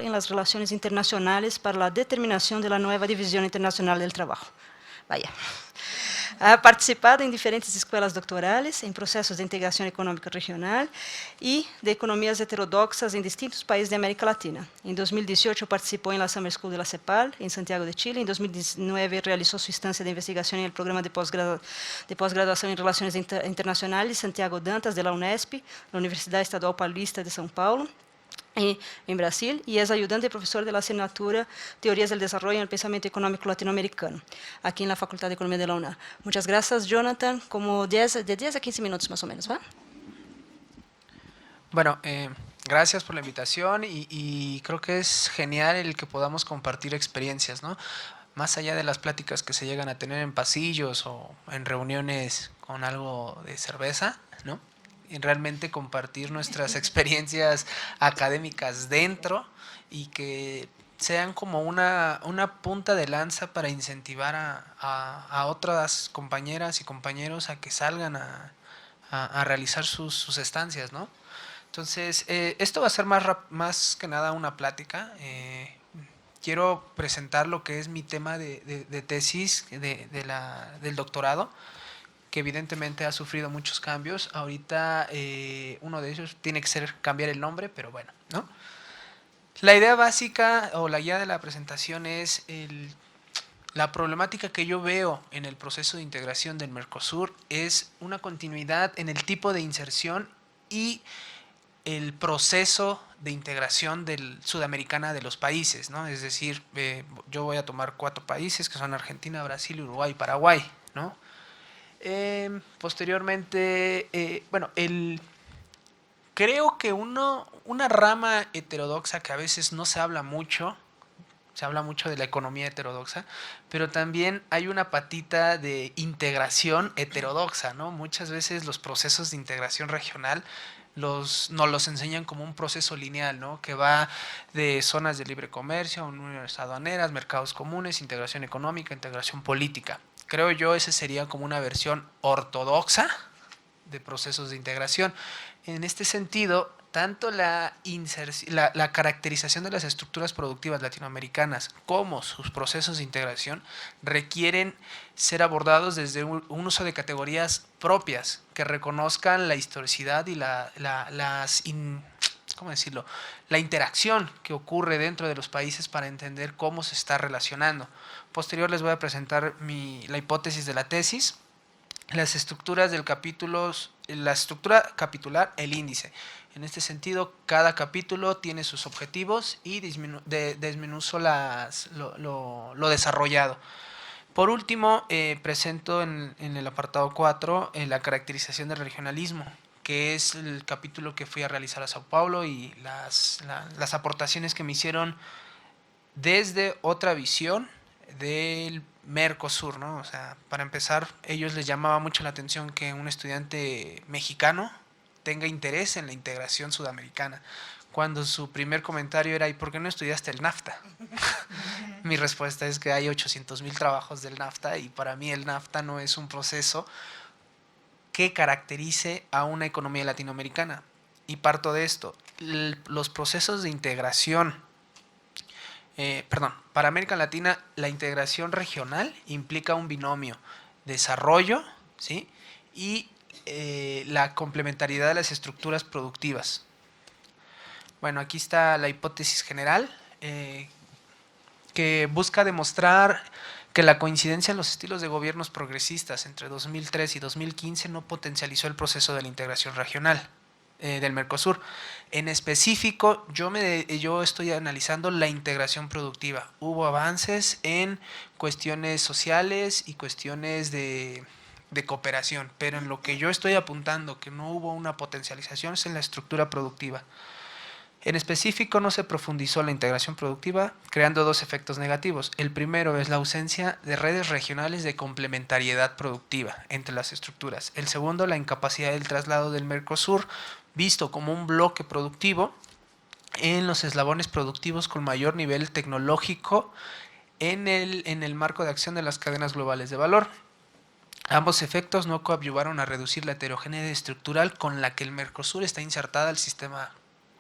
en las relaciones internacionales para la determinación de la nueva División Internacional del Trabajo. Vaya. Ha participado en diferentes escuelas doctorales, en procesos de integración económica regional y de economías heterodoxas en distintos países de América Latina. En 2018 participó en la Summer School de la CEPAL, en Santiago de Chile. En 2019 realizó su estancia de investigación en el programa de posgraduación en Relaciones Internacionales Santiago Dantas de la UNESP, la Universidad Estadual Paulista de São Paulo, en Brasil, y es ayudante profesor de la asignatura Teorías del Desarrollo en el Pensamiento Económico Latinoamericano, aquí en la Facultad de Economía de la UNAM. Muchas gracias, Jonathan. Como de 10 a 15 minutos más o menos, ¿va? Bueno, gracias por la invitación y creo que es genial el que podamos compartir experiencias, ¿no? Más allá de las pláticas que se llegan a tener en pasillos o en reuniones con algo de cerveza, ¿no? Y realmente compartir nuestras experiencias académicas dentro y que sean como una punta de lanza para incentivar a otras compañeras y compañeros a que salgan a realizar sus estancias, ¿no? Entonces, esto va a ser más que nada una plática. Quiero presentar lo que es mi tema de tesis del doctorado, que evidentemente ha sufrido muchos cambios. Ahorita uno de ellos tiene que ser cambiar el nombre, pero bueno, ¿no? La idea básica o la guía de la presentación es la problemática que yo veo en el proceso de integración del Mercosur es una continuidad en el tipo de inserción y el proceso de integración sudamericana de los países, ¿no? Es decir, yo voy a tomar 4 países que son Argentina, Brasil, Uruguay y Paraguay, ¿no? Posteriormente, bueno, creo que una rama heterodoxa que a veces no se habla mucho, se habla mucho de la economía heterodoxa, pero también hay una patita de integración heterodoxa, ¿no? Muchas veces los procesos de integración regional nos los enseñan como un proceso lineal, ¿no? Que va de zonas de libre comercio, uniones aduaneras, mercados comunes, integración económica, integración política. Creo yo esa sería como una versión ortodoxa de procesos de integración. En este sentido, tanto la caracterización de las estructuras productivas latinoamericanas como sus procesos de integración requieren ser abordados desde un uso de categorías propias que reconozcan la historicidad y ¿cómo decirlo? La interacción que ocurre dentro de los países para entender cómo se está relacionando. Posterior les voy a presentar la hipótesis de la tesis, las estructuras del capítulo, la estructura capitular, el índice. En este sentido, cada capítulo tiene sus objetivos y desmenuzo lo desarrollado. Por último, presento en el apartado 4 la caracterización del regionalismo, que es el capítulo que fui a realizar a Sao Paulo y las aportaciones que me hicieron desde otra visión del Mercosur, ¿no? O sea, para empezar, ellos les llamaba mucho la atención que un estudiante mexicano tenga interés en la integración sudamericana, cuando su primer comentario era: ¿y por qué no estudiaste el NAFTA? Mi respuesta es que hay 800,000 trabajos del NAFTA y para mí el NAFTA no es un proceso que caracterice a una economía latinoamericana. Y parto de esto, los procesos de integración para América Latina la integración regional implica un binomio: desarrollo, ¿sí? Y la complementariedad de las estructuras productivas. Bueno, aquí está la hipótesis general, que busca demostrar que la coincidencia en los estilos de gobiernos progresistas entre 2003 y 2015 no potencializó el proceso de la integración regional del Mercosur. En específico, yo estoy analizando la integración productiva. Hubo avances en cuestiones sociales y cuestiones de cooperación, pero en lo que yo estoy apuntando que no hubo una potencialización es en la estructura productiva. En específico, no se profundizó la integración productiva, creando 2 efectos negativos. El primero es la ausencia de redes regionales de complementariedad productiva entre las estructuras. El segundo, la incapacidad del traslado del Mercosur, visto como un bloque productivo, en los eslabones productivos con mayor nivel tecnológico en el marco de acción de las cadenas globales de valor. Ambos efectos no coadyuvaron a reducir la heterogeneidad estructural con la que el Mercosur está insertada al sistema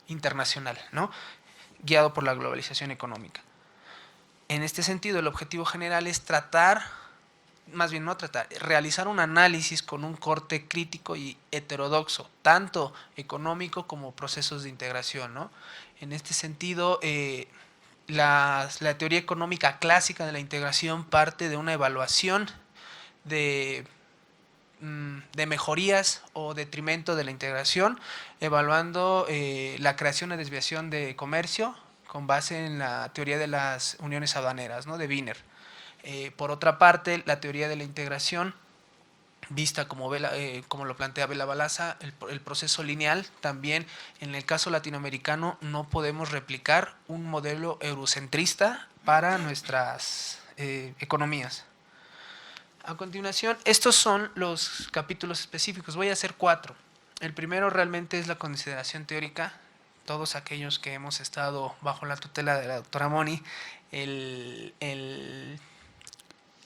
internacional, ¿no? guiado por la globalización económica. En este sentido, el objetivo general es realizar un análisis con un corte crítico y heterodoxo, tanto económico como procesos de integración, ¿no? En este sentido, la teoría económica clásica de la integración parte de una evaluación de mejorías o detrimento de la integración, evaluando la creación o desviación de comercio con base en la teoría de las uniones aduaneras, ¿no? De Wiener. Por otra parte, la teoría de la integración, vista como lo plantea Vela Balaza, el proceso lineal, también en el caso latinoamericano no podemos replicar un modelo eurocentrista para nuestras economías. A continuación, estos son los capítulos específicos. Voy a hacer 4. El primero realmente es la consideración teórica. Todos aquellos que hemos estado bajo la tutela de la doctora Moni, el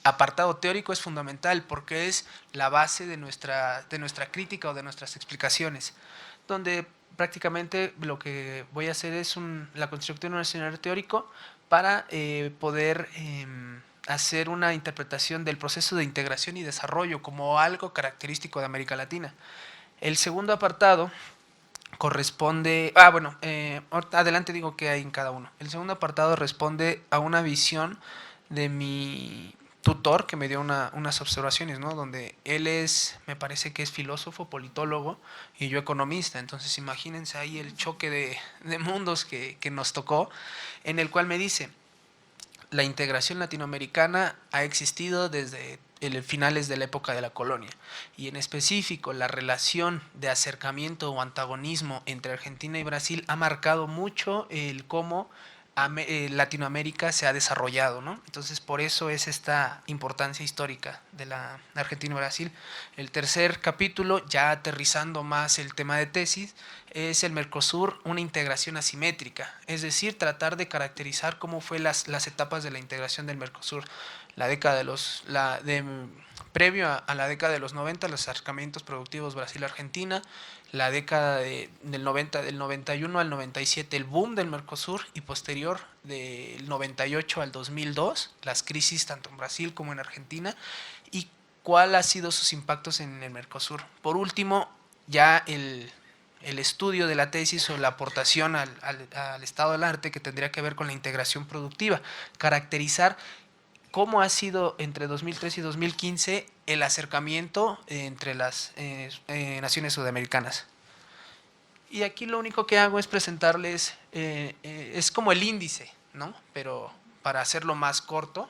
apartado teórico es fundamental porque es la base de nuestra crítica o de nuestras explicaciones, donde prácticamente lo que voy a hacer es la construcción de un escenario teórico para poder hacer una interpretación del proceso de integración y desarrollo como algo característico de América Latina. El segundo apartado corresponde... adelante digo qué hay en cada uno. El segundo apartado responde a una visión de mi tutor que me dio unas observaciones, ¿no? Donde él me parece que es filósofo, politólogo y yo economista. Entonces imagínense ahí el choque de mundos que nos tocó, en el cual me dice: la integración latinoamericana ha existido desde finales de la época de la colonia, y en específico la relación de acercamiento o antagonismo entre Argentina y Brasil ha marcado mucho el cómo Latinoamérica se ha desarrollado, ¿no? Entonces por eso es esta importancia histórica de la Argentina y Brasil. El tercer capítulo, ya aterrizando más el tema de tesis, es el Mercosur, una integración asimétrica, es decir, tratar de caracterizar cómo fue las etapas de la integración del Mercosur. La década previo a la década de los 90, los acercamientos productivos Brasil-Argentina, la década del 91 al 97, el boom del Mercosur, y posterior del 98 al 2002, las crisis tanto en Brasil como en Argentina, y cuál ha sido sus impactos en el Mercosur. Por último, ya el estudio de la tesis o la aportación al estado del arte, que tendría que ver con la integración productiva, caracterizar cómo ha sido entre 2003 y 2015 el acercamiento entre las naciones sudamericanas. Y aquí lo único que hago es presentarles, es como el índice, ¿no? Pero para hacerlo más corto: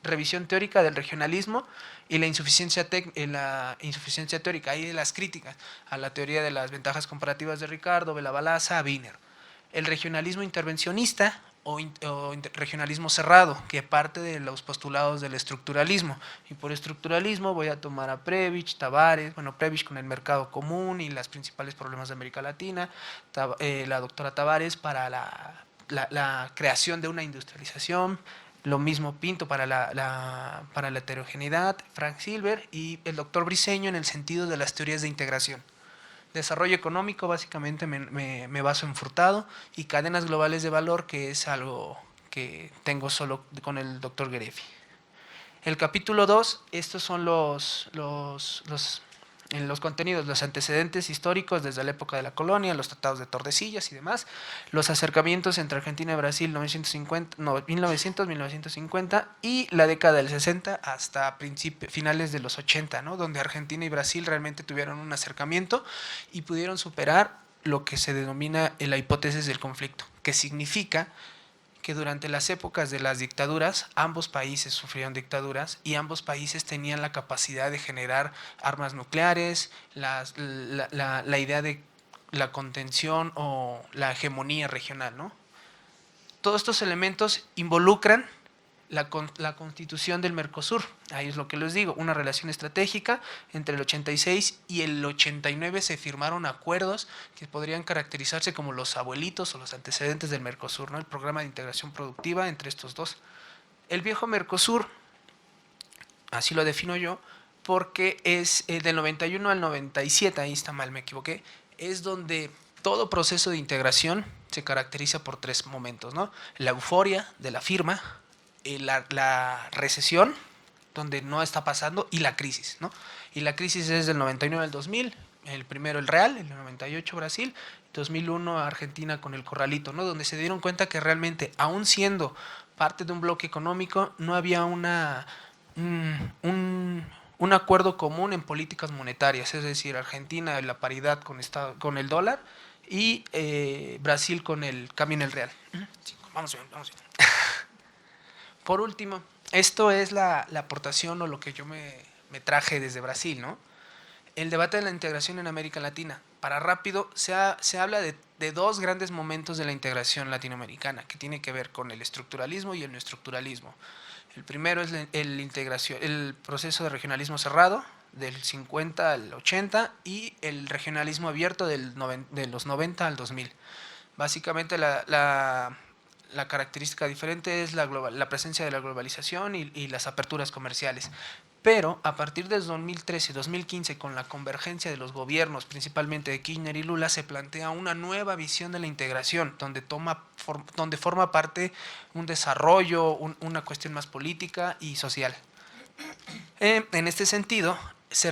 revisión teórica del regionalismo y la insuficiencia teórica, ahí de las críticas a la teoría de las ventajas comparativas de Ricardo, Vela Balaza, Wiener. El regionalismo intervencionista o regionalismo cerrado, que parte de los postulados del estructuralismo. Y por estructuralismo voy a tomar a Prebisch, Tavares, Prebisch con el mercado común y los principales problemas de América Latina, la doctora Tavares para la creación de una industrialización, lo mismo Pinto para la heterogeneidad, Frank Silver, y el doctor Briceño en el sentido de las teorías de integración. Desarrollo económico, básicamente me baso en Furtado, y cadenas globales de valor, que es algo que tengo solo con el doctor Gerefi. El capítulo 2, estos son los contenidos, los antecedentes históricos desde la época de la colonia, los tratados de Tordesillas y demás, los acercamientos entre Argentina y Brasil 1900-1950 y la década del 60 hasta finales de los 80, ¿no? Donde Argentina y Brasil realmente tuvieron un acercamiento y pudieron superar lo que se denomina la hipótesis del conflicto, que significa que durante las épocas de las dictaduras, ambos países sufrieron dictaduras y ambos países tenían la capacidad de generar armas nucleares, la idea de la contención o la hegemonía regional, ¿no? Todos estos elementos involucran la constitución del Mercosur. Ahí es lo que les digo, una relación estratégica. Entre el 86 y el 89 se firmaron acuerdos que podrían caracterizarse como los abuelitos o los antecedentes del Mercosur, ¿no? El programa de integración productiva entre estos dos. El viejo Mercosur, así lo defino yo, porque es del 91 al 97, ahí está mal, me equivoqué, es donde todo proceso de integración se caracteriza por 3 momentos, ¿no? La euforia de la firma, la recesión, donde no está pasando, y la crisis, ¿no? Y la crisis es del 99 al 2000, el primero el Real, el 98 Brasil, 2001 Argentina con el Corralito, ¿no? Donde se dieron cuenta que realmente, aún siendo parte de un bloque económico, no había un acuerdo común en políticas monetarias, es decir, Argentina la paridad con el dólar y Brasil con el cambio en el real. Vamos bien, vamos bien. Por último, esto es la aportación o lo que yo me traje desde Brasil, ¿no? El debate de la integración en América Latina. Para rápido, se habla de 2 grandes momentos de la integración latinoamericana, que tiene que ver con el estructuralismo y el neoestructuralismo. El primero es el proceso de regionalismo cerrado, del 50 al 80, y el regionalismo abierto de los 90 al 2000. Básicamente la característica diferente es la presencia de la globalización y las aperturas comerciales. Pero a partir del 2013 y 2015, con la convergencia de los gobiernos, principalmente de Kirchner y Lula, se plantea una nueva visión de la integración, donde forma parte un desarrollo, una cuestión más política y social. En este sentido, se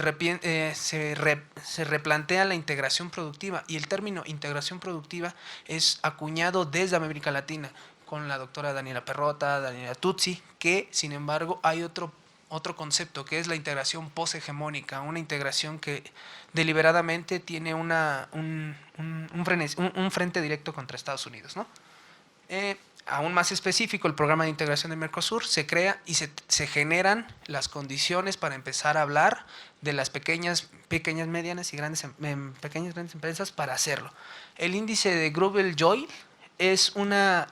replantea la integración productiva, y el término integración productiva es acuñado desde América Latina, con la doctora Daniela Perrota, Daniela Tutsi, que sin embargo hay otro concepto, que es la integración poshegemónica, una integración que deliberadamente tiene un frente directo contra Estados Unidos, ¿no? Aún más específico, el programa de integración de Mercosur se crea y se generan las condiciones para empezar a hablar de las pequeñas, medianas y grandes empresas para hacerlo. El índice de Grubel-Joy es una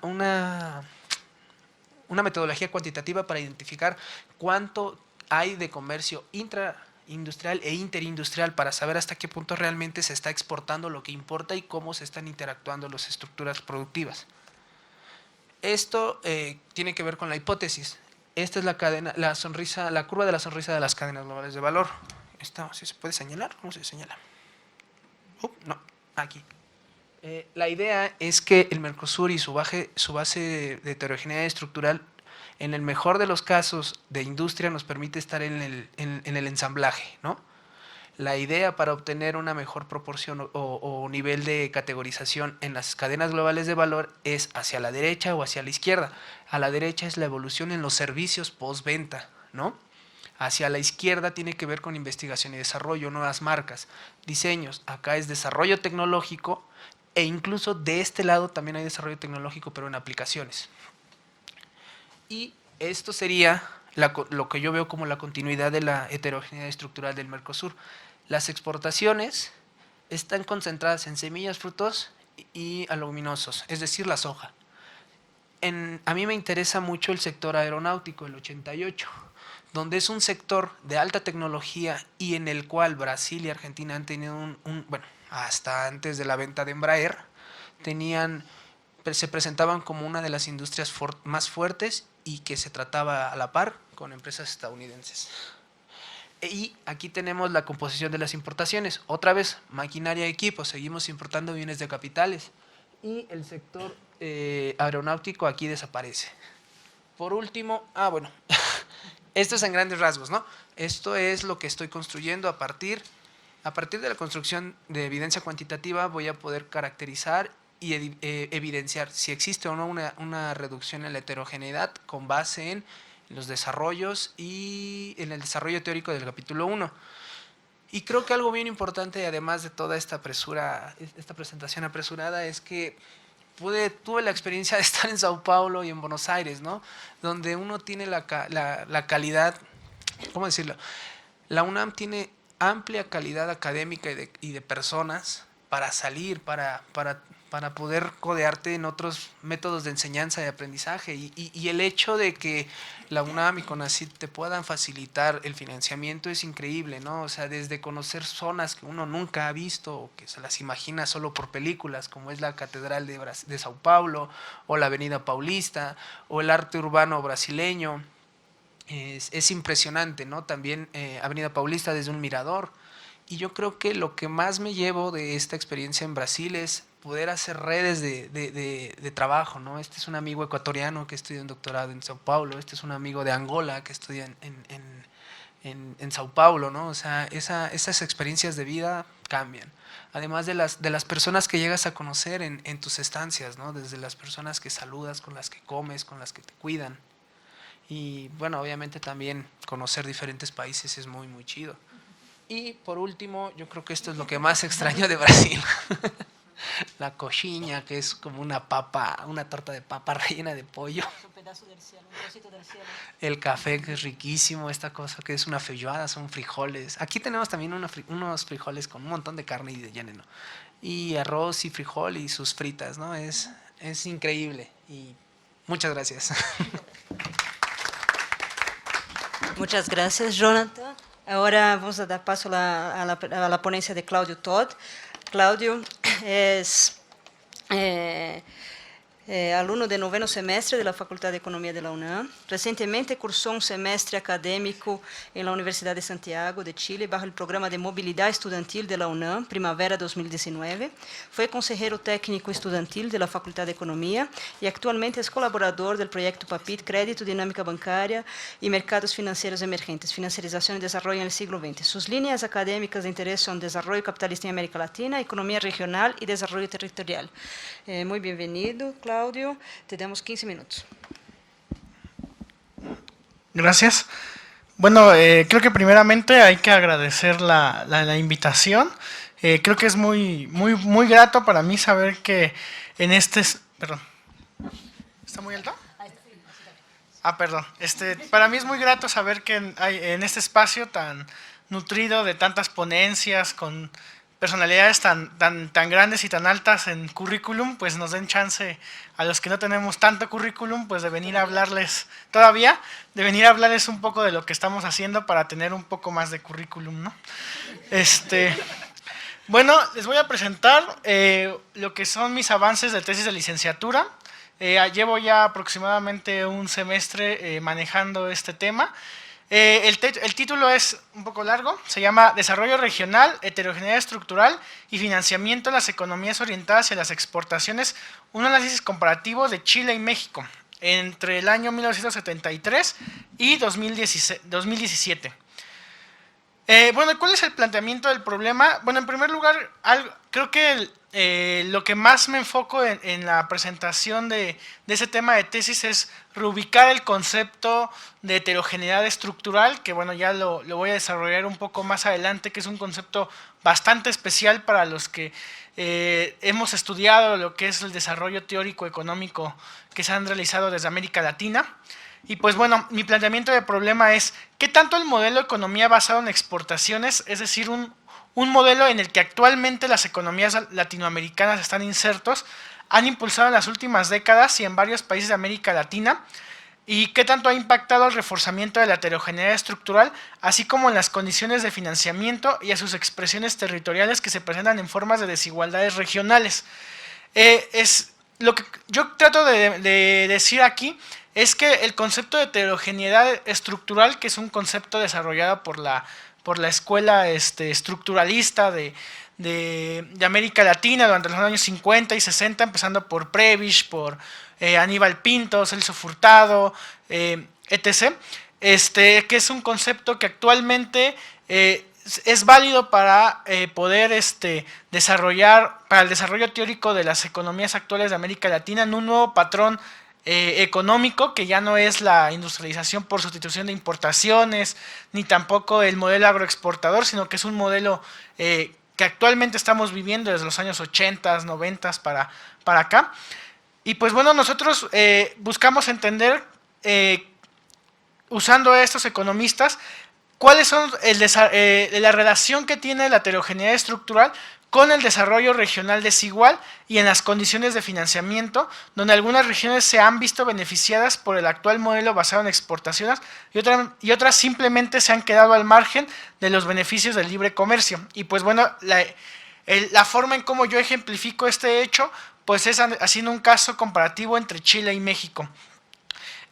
metodología cuantitativa para identificar cuánto hay de comercio intraindustrial e interindustrial, para saber hasta qué punto realmente se está exportando lo que importa y cómo se están interactuando las estructuras productivas. Esto tiene que ver con la hipótesis. Esta es la curva de la sonrisa de las cadenas globales de valor. ¿Esta sí se puede señalar? ¿Cómo se señala? No, aquí. La idea es que el Mercosur y su base de heterogeneidad estructural, en el mejor de los casos de industria, nos permite estar en el ensamblaje, ¿no? La idea para obtener una mejor proporción o nivel de categorización en las cadenas globales de valor es hacia la derecha o hacia la izquierda. A la derecha es la evolución en los servicios postventa, ¿no? Hacia la izquierda tiene que ver con investigación y desarrollo, nuevas marcas, diseños. Acá es desarrollo tecnológico, e incluso de este lado también hay desarrollo tecnológico, pero en aplicaciones. Y esto sería lo que yo veo como la continuidad de la heterogeneidad estructural del Mercosur. Las exportaciones están concentradas en semillas, frutos y aluminosos, es decir, la soja. A mí me interesa mucho el sector aeronáutico, el 88, donde es un sector de alta tecnología y en el cual Brasil y Argentina han tenido bueno, hasta antes de la venta de Embraer, se presentaban como una de las industrias más fuertes y que se trataba a la par con empresas estadounidenses. Y aquí tenemos la composición de las importaciones. Otra vez, maquinaria y equipos, seguimos importando bienes de capitales. Y el sector aeronáutico aquí desaparece. Por último, bueno, esto es en grandes rasgos, ¿no? Esto es lo que estoy construyendo a partir de la construcción de evidencia cuantitativa. Voy a poder caracterizar y evidenciar si existe o no una reducción en la heterogeneidad con base en los desarrollos y en el desarrollo teórico del capítulo 1. Y creo que algo bien importante, además de toda esta presentación apresurada, es que tuve la experiencia de estar en Sao Paulo y en Buenos Aires, ¿no? Donde uno tiene la calidad, ¿cómo decirlo? La UNAM tiene amplia calidad académica y de personas para salir, para poder codearte en otros métodos de enseñanza y aprendizaje. Y el hecho de que la UNAM y CONACYT te puedan facilitar el financiamiento es increíble, ¿no? O sea, desde conocer zonas que uno nunca ha visto o que se las imagina solo por películas, como es la Catedral de Sao Paulo, o la Avenida Paulista, o el arte urbano brasileño. Es impresionante, ¿no? También Avenida Paulista desde un mirador. Y yo creo que lo que más me llevo de esta experiencia en Brasil es poder hacer redes de trabajo, ¿no? Este es un amigo ecuatoriano que estudia un doctorado en Sao Paulo, este es un amigo de Angola que estudia en Sao Paulo, ¿no? O sea, esas experiencias de vida cambian. Además de las personas que llegas a conocer en tus estancias, ¿no? Desde las personas que saludas, con las que comes, con las que te cuidan. Y bueno, obviamente también conocer diferentes países es muy, muy chido. Y por último, yo creo que esto es lo que más extraño de Brasil. La coxinha, que es como una papa, una torta de papa rellena de pollo. Un pedazo del cielo, un trocito del cielo. El café, que es riquísimo. Esta cosa que es una feijoada, son frijoles. Aquí tenemos también unos frijoles con un montón de carne y de lleno. Y arroz y frijol y sus fritas, ¿no? Es increíble. Y muchas gracias. Muchas gracias, Jonathan. Ahora vamos a dar paso a la ponencia de Claudio Todd. Claudio es alumno de noveno semestre de la Facultad de Economía de la UNAM. Recientemente cursó un semestre académico en la Universidad de Santiago de Chile bajo el programa de movilidad estudiantil de la UNAM, Primavera 2019. Fue consejero técnico estudiantil de la Facultad de Economía y actualmente es colaborador del proyecto PAPIT, Crédito, Dinámica Bancaria y Mercados Financieros Emergentes, Financiarización y Desarrollo en el siglo XX. Sus líneas académicas de interés son desarrollo capitalista en América Latina, economía regional y desarrollo territorial. Muy bienvenido, Claudio. Te damos 15 minutos. Gracias. Bueno, creo que primeramente hay que agradecer la invitación. Creo que es muy grato para mí saber que en Perdón. ¿Está muy alto? Perdón. Para mí es muy grato saber que en este espacio tan nutrido de tantas ponencias, con personalidades tan grandes y tan altas en currículum, pues nos den chance a los que no tenemos tanto currículum, pues de venir a hablarles un poco de lo que estamos haciendo para tener un poco más de currículum, ¿no? Bueno, les voy a presentar lo que son mis avances de tesis de licenciatura. Llevo ya aproximadamente un semestre manejando este tema. El título es un poco largo, se llama Desarrollo Regional, Heterogeneidad Estructural y Financiamiento de las Economías Orientadas hacia las Exportaciones, un análisis comparativo de Chile y México entre el año 1973 y 2017. Bueno, ¿cuál es el planteamiento del problema? Bueno, en primer lugar, creo que lo que más me enfoco en la presentación de ese tema de tesis es reubicar el concepto de heterogeneidad estructural, que bueno, ya lo voy a desarrollar un poco más adelante, que es un concepto bastante especial para los que hemos estudiado lo que es el desarrollo teórico económico que se han realizado desde América Latina. Y pues bueno, mi planteamiento de problema es ¿qué tanto el modelo de economía basado en exportaciones, es decir, un modelo en el que actualmente las economías latinoamericanas están insertos, han impulsado en las últimas décadas y en varios países de América Latina? ¿Y qué tanto ha impactado el reforzamiento de la heterogeneidad estructural, así como en las condiciones de financiamiento y a sus expresiones territoriales que se presentan en formas de desigualdades regionales? Lo que yo trato de decir aquí es que el concepto de heterogeneidad estructural, que es un concepto desarrollado por la escuela estructuralista de América Latina durante los años 50 y 60, empezando por Prebisch, por Aníbal Pinto, Celso Furtado, etc., que es un concepto que actualmente es válido para poder desarrollar, para el desarrollo teórico de las economías actuales de América Latina en un nuevo patrón económico, que ya no es la industrialización por sustitución de importaciones, ni tampoco el modelo agroexportador, sino que es un modelo que actualmente estamos viviendo desde los años 80, 90 para acá. Y pues bueno, nosotros buscamos entender, usando a estos economistas, cuáles son la relación que tiene la heterogeneidad estructural con el desarrollo regional desigual y en las condiciones de financiamiento, donde algunas regiones se han visto beneficiadas por el actual modelo basado en exportaciones y otras simplemente se han quedado al margen de los beneficios del libre comercio. Y pues bueno, la forma en cómo yo ejemplifico este hecho, pues es haciendo un caso comparativo entre Chile y México.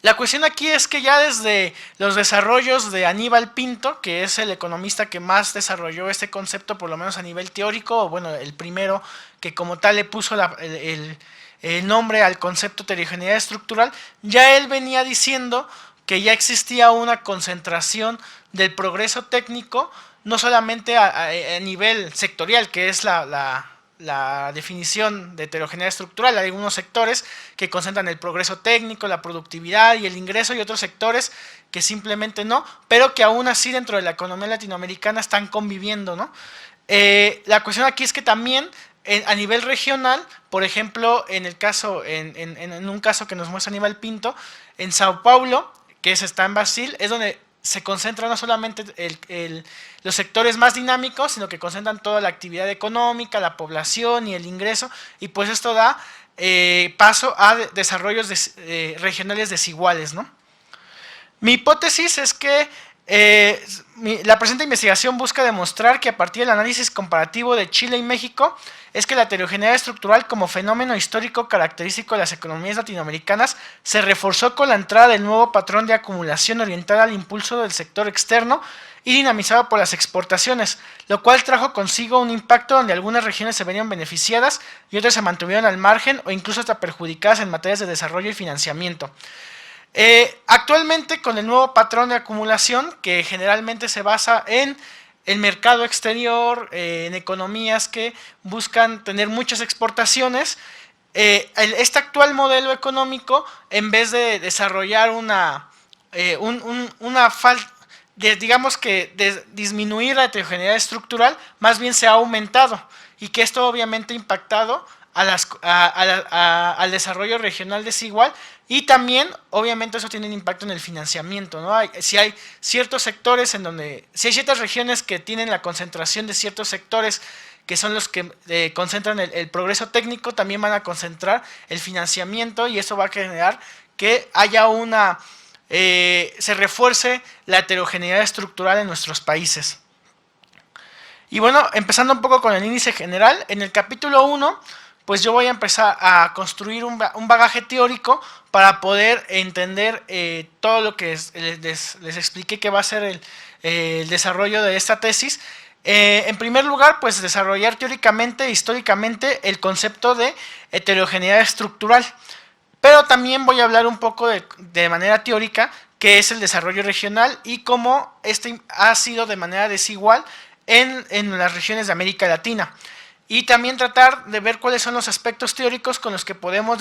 La cuestión aquí es que ya desde los desarrollos de Aníbal Pinto, que es el economista que más desarrolló este concepto, por lo menos a nivel teórico, o bueno, el primero que como tal le puso el nombre al concepto de heterogeneidad estructural, ya él venía diciendo que ya existía una concentración del progreso técnico, no solamente a nivel sectorial, que es la definición de heterogeneidad estructural. Hay algunos sectores que concentran el progreso técnico, la productividad y el ingreso, y otros sectores que simplemente no, pero que aún así dentro de la economía latinoamericana están conviviendo, ¿no? La cuestión aquí es que también a nivel regional, por ejemplo, en un caso que nos muestra Aníbal Pinto, en Sao Paulo, que está en Brasil, es donde se concentra no solamente los sectores más dinámicos, sino que concentran toda la actividad económica, la población y el ingreso, y pues esto da paso a desarrollos regionales desiguales, ¿no? Mi hipótesis es que la presente investigación busca demostrar que a partir del análisis comparativo de Chile y México es que la heterogeneidad estructural como fenómeno histórico característico de las economías latinoamericanas se reforzó con la entrada del nuevo patrón de acumulación orientada al impulso del sector externo y dinamizado por las exportaciones, lo cual trajo consigo un impacto donde algunas regiones se verían beneficiadas y otras se mantuvieron al margen o incluso hasta perjudicadas en materias de desarrollo y financiamiento. Actualmente, con el nuevo patrón de acumulación, que generalmente se basa en el mercado exterior, en economías que buscan tener muchas exportaciones, este actual modelo económico, en vez de desarrollar digamos que de disminuir la heterogeneidad estructural, más bien se ha aumentado, y que esto obviamente ha impactado al desarrollo regional desigual, y también obviamente eso tiene un impacto en el financiamiento, ¿no? Si hay ciertos sectores si hay ciertas regiones que tienen la concentración de ciertos sectores que son los que concentran el progreso técnico, también van a concentrar el financiamiento, y eso va a generar que haya se refuerce la heterogeneidad estructural en nuestros países. Y bueno, empezando un poco con el índice general, en el capítulo 1, pues yo voy a empezar a construir un bagaje teórico para poder entender todo lo que les expliqué que va a ser el desarrollo de esta tesis. En primer lugar, pues desarrollar teóricamente e históricamente el concepto de heterogeneidad estructural, pero también voy a hablar un poco de manera teórica qué es el desarrollo regional y cómo este ha sido de manera desigual en las regiones de América Latina. Y también tratar de ver cuáles son los aspectos teóricos con los que podemos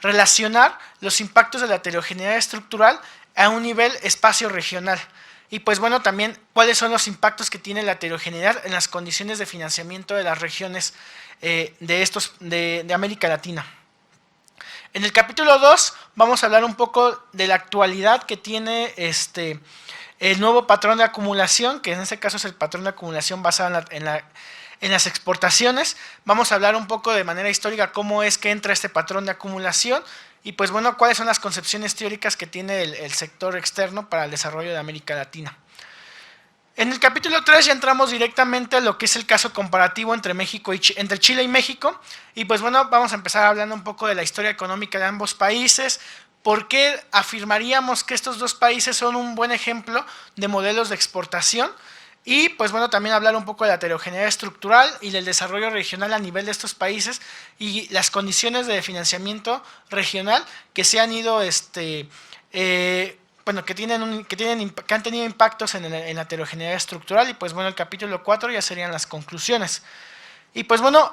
relacionar los impactos de la heterogeneidad estructural a un nivel espacio-regional. Y pues bueno, también cuáles son los impactos que tiene la heterogeneidad en las condiciones de financiamiento de las regiones de América Latina. En el capítulo 2 vamos a hablar un poco de la actualidad que tiene el nuevo patrón de acumulación, que en este caso es el patrón de acumulación basado en las exportaciones. Vamos a hablar un poco de manera histórica cómo es que entra este patrón de acumulación y pues bueno, cuáles son las concepciones teóricas que tiene el sector externo para el desarrollo de América Latina. En el capítulo 3 ya entramos directamente a lo que es el caso comparativo entre Chile y México, y pues bueno, vamos a empezar hablando un poco de la historia económica de ambos países, por qué afirmaríamos que estos dos países son un buen ejemplo de modelos de exportación, y pues bueno, también hablar un poco de la heterogeneidad estructural y del desarrollo regional a nivel de estos países y las condiciones de financiamiento regional que se han ido que han tenido impactos en la heterogeneidad estructural. Y pues bueno, el capítulo 4 ya serían las conclusiones. Y pues bueno,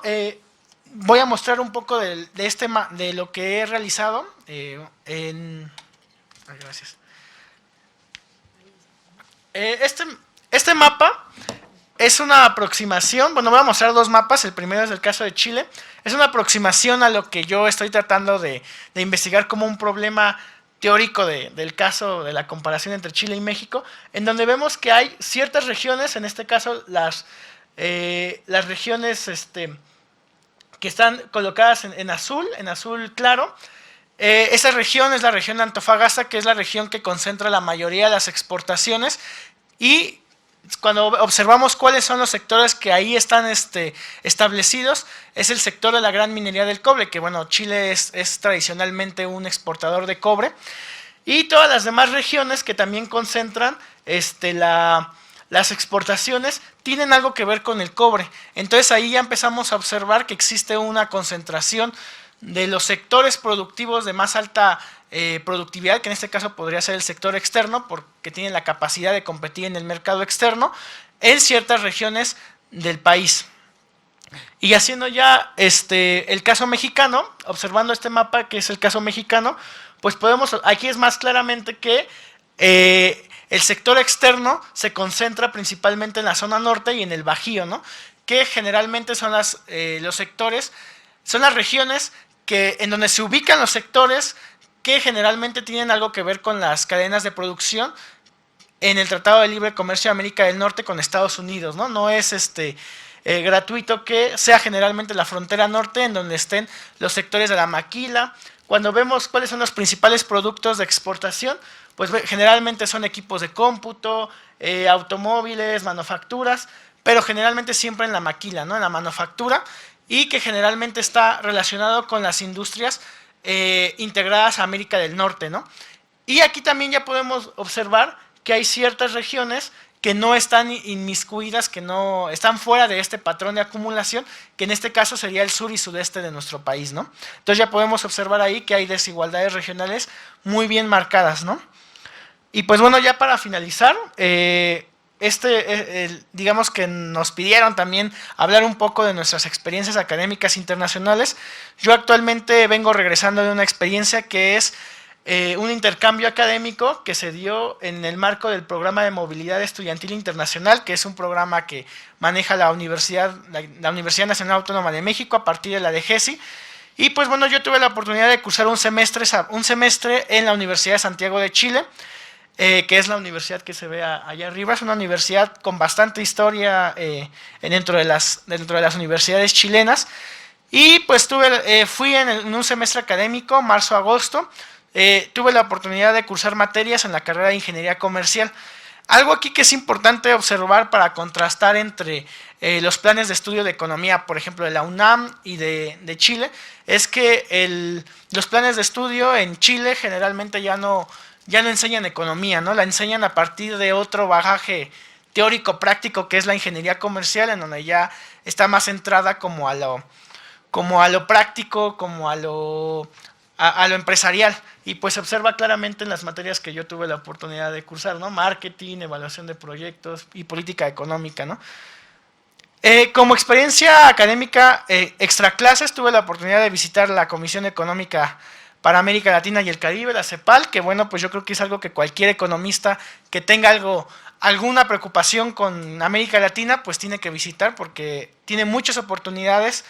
voy a mostrar un poco de lo que he realizado gracias. Este mapa es una aproximación, bueno, voy a mostrar dos mapas, el primero es del caso de Chile, es una aproximación a lo que yo estoy tratando de investigar como un problema teórico del caso de la comparación entre Chile y México, en donde vemos que hay ciertas regiones, en este caso las regiones que están colocadas en azul claro. Esa región es la región de Antofagasta, que es la región que concentra la mayoría de las exportaciones, y cuando observamos cuáles son los sectores que ahí están establecidos, es el sector de la gran minería del cobre, que bueno, Chile es tradicionalmente un exportador de cobre. y todas las demás regiones que también concentran las exportaciones tienen algo que ver con el cobre. Entonces ahí ya empezamos a observar que existe una concentración de los sectores productivos de más alta productividad, que en este caso podría ser el sector externo, porque tienen la capacidad de competir en el mercado externo, en ciertas regiones del país. Y haciendo ya el caso mexicano, observando este mapa que es el caso mexicano, pues podemos, aquí es más claramente que el sector externo se concentra principalmente en la zona norte y en el Bajío, ¿no? Que generalmente son los sectores, son las regiones en donde se ubican los sectores que generalmente tienen algo que ver con las cadenas de producción en el Tratado de Libre Comercio de América del Norte con Estados Unidos, ¿no? No es gratuito que sea generalmente la frontera norte en donde estén los sectores de la maquila. Cuando vemos cuáles son los principales productos de exportación, pues generalmente son equipos de cómputo, automóviles, manufacturas, pero generalmente siempre en la maquila, ¿no? En la manufactura, y que generalmente está relacionado con las industrias integradas a América del Norte, ¿no? Y aquí también ya podemos observar que hay ciertas regiones que no están inmiscuidas, que no están fuera de este patrón de acumulación, que en este caso sería el sur y sudeste de nuestro país, ¿no? Entonces ya podemos observar ahí que hay desigualdades regionales muy bien marcadas, ¿no? Y pues bueno, ya para finalizar, digamos que nos pidieron también hablar un poco de nuestras experiencias académicas internacionales. Yo actualmente vengo regresando de una experiencia que es un intercambio académico que se dio en el marco del Programa de Movilidad Estudiantil Internacional, que es un programa que maneja la Universidad Nacional Autónoma de México a partir de la DGESI. Y pues bueno, yo tuve la oportunidad de cursar un semestre en la Universidad de Santiago de Chile, que es la universidad que se ve allá arriba. Es una universidad con bastante historia dentro de las universidades chilenas. Y pues fui en un semestre académico, marzo-agosto. Tuve la oportunidad de cursar materias en la carrera de Ingeniería Comercial. Algo aquí que es importante observar para contrastar entre los planes de estudio de economía, por ejemplo, de la UNAM y de Chile, es que los planes de estudio en Chile generalmente ya no enseñan economía, ¿no? La enseñan a partir de otro bagaje teórico práctico que es la ingeniería comercial, en donde ya está más centrada como a lo práctico, como a lo empresarial, y pues se observa claramente en las materias que yo tuve la oportunidad de cursar, ¿no? Marketing, evaluación de proyectos y política económica, ¿no? Como experiencia académica extra clases, tuve la oportunidad de visitar la Comisión Económica para América Latina y el Caribe, la CEPAL, que bueno, pues yo creo que es algo que cualquier economista que tenga alguna preocupación con América Latina, pues tiene que visitar, porque tiene muchas oportunidades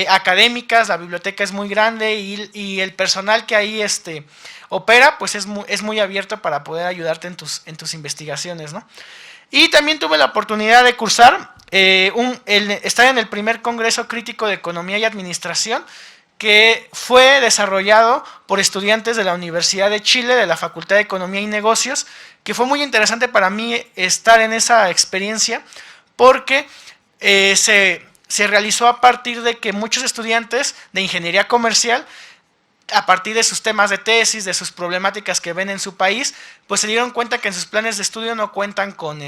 académicas, la biblioteca es muy grande y el personal que ahí opera, pues es muy abierto para poder ayudarte en tus investigaciones, ¿no? Y también tuve la oportunidad de cursar, estar en el primer Congreso Crítico de Economía y Administración, que fue desarrollado por estudiantes de la Universidad de Chile, de la Facultad de Economía y Negocios, que fue muy interesante para mí estar en esa experiencia, porque se realizó a partir de que muchos estudiantes de ingeniería comercial, a partir de sus temas de tesis, de sus problemáticas que ven en su país, pues se dieron cuenta que en sus planes de estudio no cuentan con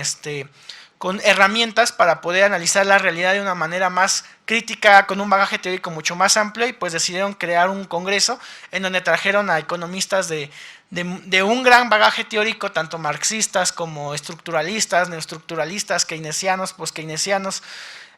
herramientas para poder analizar la realidad de una manera más crítica, con un bagaje teórico mucho más amplio, y pues decidieron crear un congreso en donde trajeron a economistas de un gran bagaje teórico, tanto marxistas como estructuralistas, neoestructuralistas, keynesianos, post-keynesianos.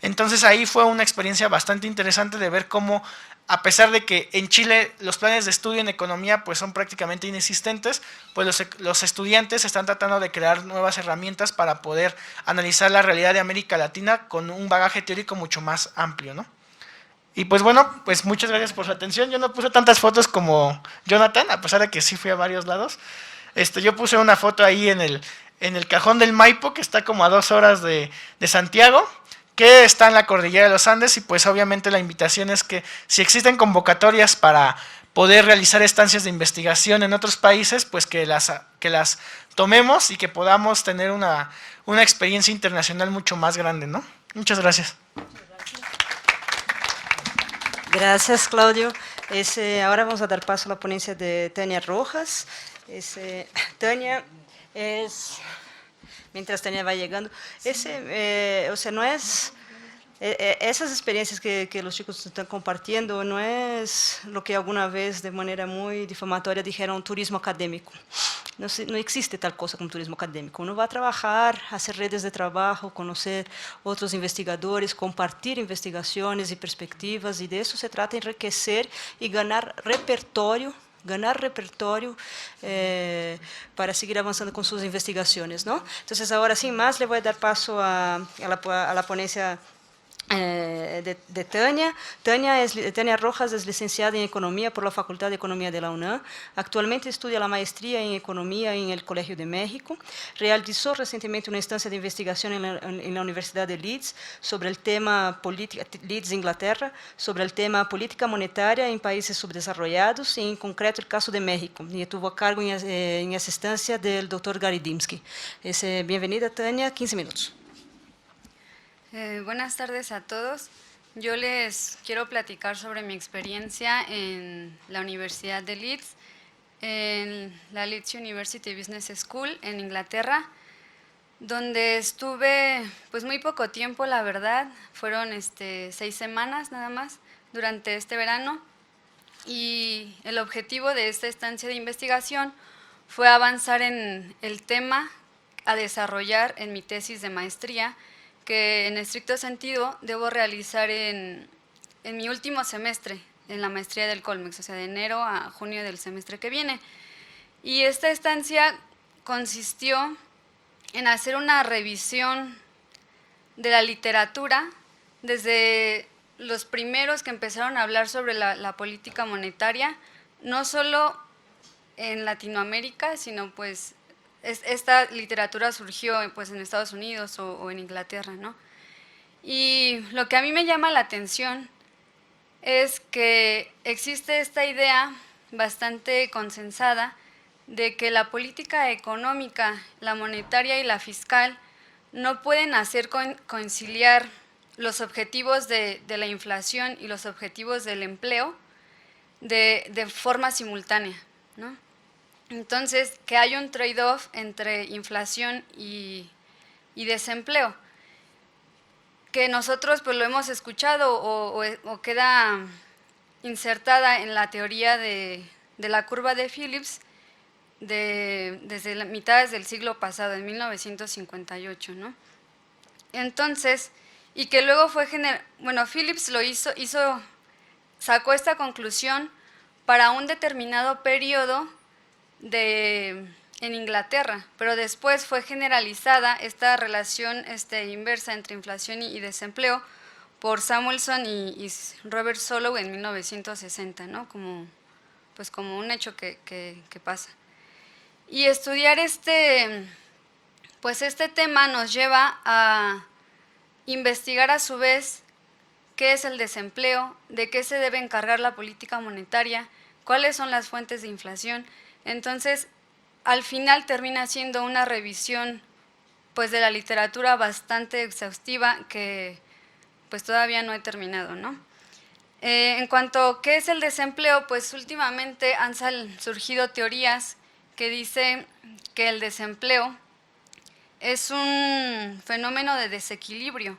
Entonces ahí fue una experiencia bastante interesante de ver cómo, a pesar de que en Chile los planes de estudio en economía pues son prácticamente inexistentes, pues los estudiantes están tratando de crear nuevas herramientas para poder analizar la realidad de América Latina con un bagaje teórico mucho más amplio, ¿no? Y pues bueno, pues muchas gracias por su atención. Yo no puse tantas fotos como Jonathan, a pesar de que sí fui a varios lados. Yo puse una foto ahí en el cajón del Maipo, que está como a 2 horas de Santiago, que está en la cordillera de los Andes, y pues obviamente la invitación es que si existen convocatorias para poder realizar estancias de investigación en otros países, pues que las tomemos y que podamos tener una experiencia internacional mucho más grande, ¿no? Muchas gracias. Gracias, Claudio. Ahora vamos a dar paso a la ponencia de Tania Rojas. Tania es, mientras Tania va llegando, o sea, no es... Esas experiencias que los chicos están compartiendo no es lo que alguna vez de manera muy difamatoria dijeron turismo académico. No existe tal cosa como turismo académico. Uno va a trabajar, hacer redes de trabajo, conocer otros investigadores, compartir investigaciones y perspectivas, y de eso se trata, enriquecer y ganar repertorio para seguir avanzando con sus investigaciones, ¿no? Entonces, ahora sin más, le voy a dar paso a la ponencia de Tania. Tania Rojas es licenciada en Economía por la Facultad de Economía de la UNAM. Actualmente estudia la maestría en Economía en el Colegio de México. Realizó recientemente una estancia de investigación en la Universidad de Leeds sobre el tema Leeds, Inglaterra, sobre el tema política monetaria en países subdesarrollados, y en concreto el caso de México, y tuvo a cargo en esa estancia del doctor Gary Dimsky. Bienvenida, Tania, 15 minutos. Buenas tardes a todos. Yo les quiero platicar sobre mi experiencia en la Universidad de Leeds, en la Leeds University Business School en Inglaterra, donde estuve pues muy poco tiempo, la verdad. Fueron 6 semanas nada más durante este verano, y el objetivo de esta estancia de investigación fue avanzar en el tema a desarrollar en mi tesis de maestría, que en estricto sentido debo realizar en mi último semestre, en la maestría del Colmex, o sea, de enero a junio del semestre que viene. Y esta estancia consistió en hacer una revisión de la literatura, desde los primeros que empezaron a hablar sobre la política monetaria, no solo en Latinoamérica, sino pues esta literatura surgió pues en Estados Unidos o en Inglaterra, ¿no? Y lo que a mí me llama la atención es que existe esta idea bastante consensada de que la política económica, la monetaria y la fiscal no pueden hacer conciliar los objetivos de la inflación y los objetivos del empleo de forma simultánea, ¿no? Entonces, que hay un trade-off entre inflación y desempleo, que nosotros pues lo hemos escuchado o queda insertada en la teoría de la curva de Phillips desde la mitad del siglo pasado, en 1958, ¿no? Entonces, y que luego fue Phillips lo sacó esta conclusión para un determinado periodo en Inglaterra, pero después fue generalizada esta relación inversa entre inflación y desempleo por Samuelson y Robert Solow en 1960, ¿no? Como un hecho que pasa. Y estudiar este tema nos lleva a investigar a su vez qué es el desempleo, de qué se debe encargar la política monetaria, cuáles son las fuentes de inflación. Entonces, al final termina siendo una revisión pues de la literatura bastante exhaustiva que pues todavía no he terminado, ¿no? En cuanto a qué es el desempleo, pues últimamente han surgido teorías que dicen que el desempleo es un fenómeno de desequilibrio,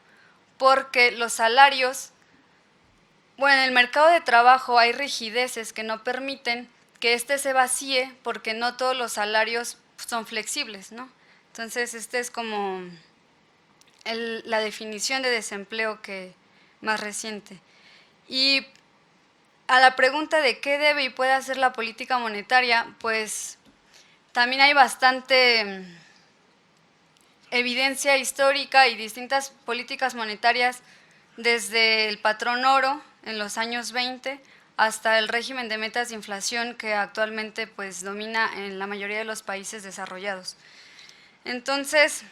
porque los salarios, en el mercado de trabajo hay rigideces que no permiten que se vacíe, porque no todos los salarios son flexibles, ¿no? Entonces, es como la definición de desempleo más reciente. Y a la pregunta de qué debe y puede hacer la política monetaria, pues también hay bastante evidencia histórica y distintas políticas monetarias, desde el patrón oro en los años 20 hasta el régimen de metas de inflación que actualmente pues domina en la mayoría de los países desarrollados. Entonces,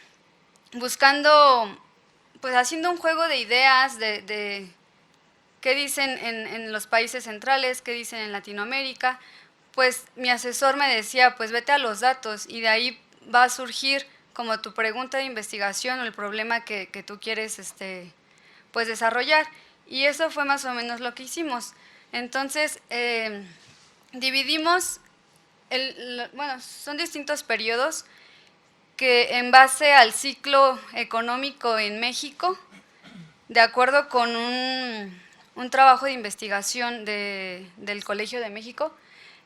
haciendo un juego de ideas de qué dicen en los países centrales, qué dicen en Latinoamérica, pues mi asesor me decía, pues vete a los datos, y de ahí va a surgir como tu pregunta de investigación o el problema que tú quieres pues desarrollar. Y eso fue más o menos lo que hicimos. Entonces, dividimos, bueno, son distintos periodos que en base al ciclo económico en México, de acuerdo con un trabajo de investigación del Colegio de México,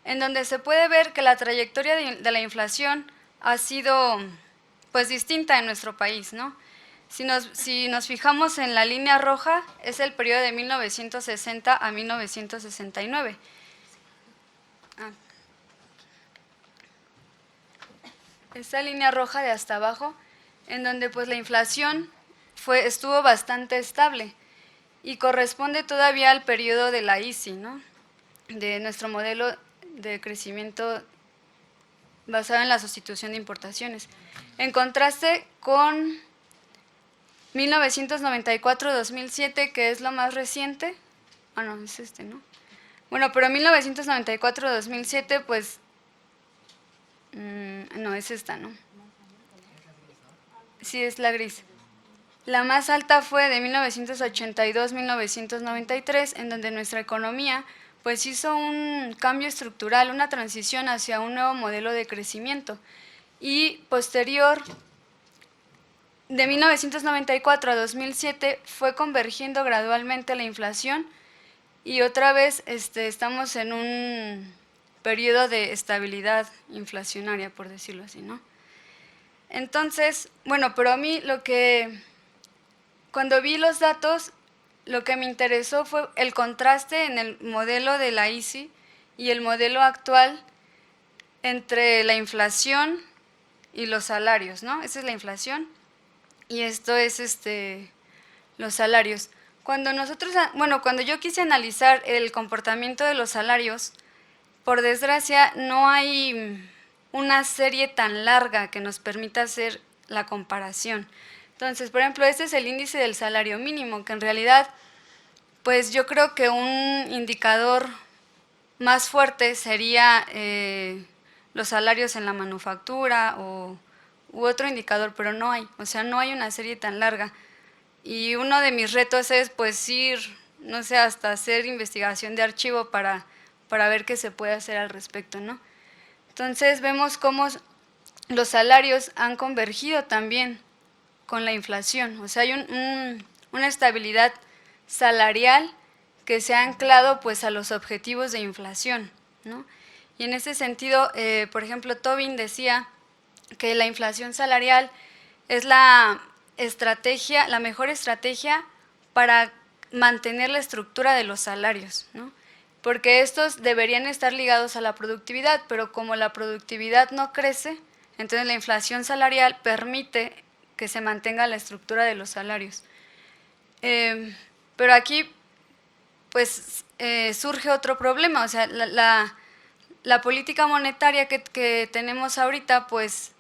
en donde se puede ver que la trayectoria de la inflación ha sido pues distinta en nuestro país, ¿no? Si nos fijamos en la línea roja, es el periodo de 1960 a 1969. Esta línea roja de hasta abajo, en donde pues la inflación estuvo bastante estable y corresponde todavía al periodo de la ICI, ¿no? De nuestro modelo de crecimiento basado en la sustitución de importaciones. En contraste con 1994-2007, que es lo más reciente. Ah, no, es este, ¿no? Bueno, pero 1994-2007, pues, no, es esta, ¿no? Sí, es la gris. La más alta fue de 1982-1993, en donde nuestra economía pues hizo un cambio estructural, una transición hacia un nuevo modelo de crecimiento. Y posterior, de 1994 a 2007, fue convergiendo gradualmente la inflación y otra vez estamos en un periodo de estabilidad inflacionaria, por decirlo así, ¿no? Entonces, bueno, pero a mí cuando vi los datos, lo que me interesó fue el contraste en el modelo de la ICI y el modelo actual entre la inflación y los salarios, ¿no? Esa es la inflación y esto es los salarios. Cuando yo quise analizar el comportamiento de los salarios, por desgracia no hay una serie tan larga que nos permita hacer la comparación. Entonces, por ejemplo, este es el índice del salario mínimo, que en realidad, pues yo creo que un indicador más fuerte sería los salarios en la manufactura u otro indicador, pero no hay, o sea, no hay una serie tan larga. Y uno de mis retos es pues ir, no sé, hasta hacer investigación de archivo para ver qué se puede hacer al respecto, ¿no? Entonces vemos cómo los salarios han convergido también con la inflación, o sea, hay una estabilidad salarial que se ha anclado pues a los objetivos de inflación, ¿no? Y en ese sentido, por ejemplo, Tobin decía que la inflación salarial es la mejor estrategia para mantener la estructura de los salarios, ¿no? Porque estos deberían estar ligados a la productividad, pero como la productividad no crece, entonces la inflación salarial permite que se mantenga la estructura de los salarios. Pero aquí pues surge otro problema, o sea, la política monetaria que tenemos ahorita pues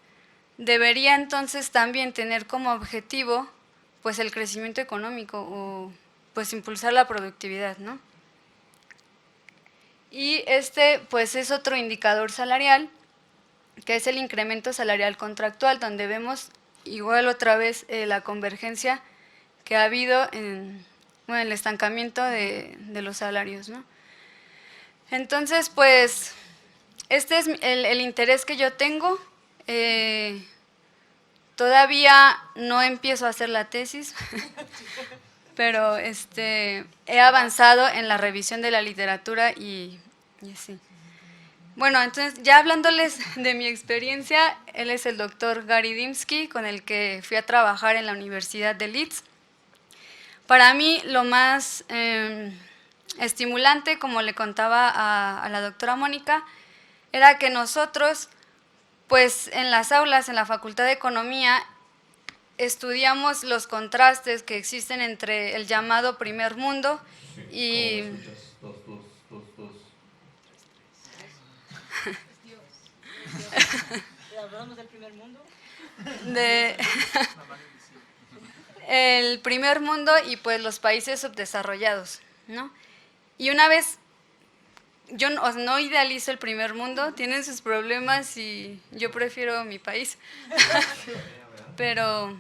debería entonces también tener como objetivo pues el crecimiento económico o pues impulsar la productividad, ¿no? Y pues es otro indicador salarial, que es el incremento salarial contractual, donde vemos igual otra vez la convergencia que ha habido en el estancamiento de los salarios, ¿no? Entonces, pues, este es el interés que yo tengo. Todavía no empiezo a hacer la tesis, pero he avanzado en la revisión de la literatura y así. Bueno, entonces ya hablándoles de mi experiencia, él es el doctor Gary Dymski, con el que fui a trabajar en la Universidad de Leeds. Para mí lo más estimulante, como le contaba a la doctora Mónica, era que nosotros, pues en las aulas, en la Facultad de Economía, estudiamos los contrastes que existen entre el llamado primer mundo y... ¿Hablamos del primer mundo? El primer mundo y pues los países subdesarrollados, ¿no? Y una vez, yo no idealizo el primer mundo, tienen sus problemas y yo prefiero mi país, pero...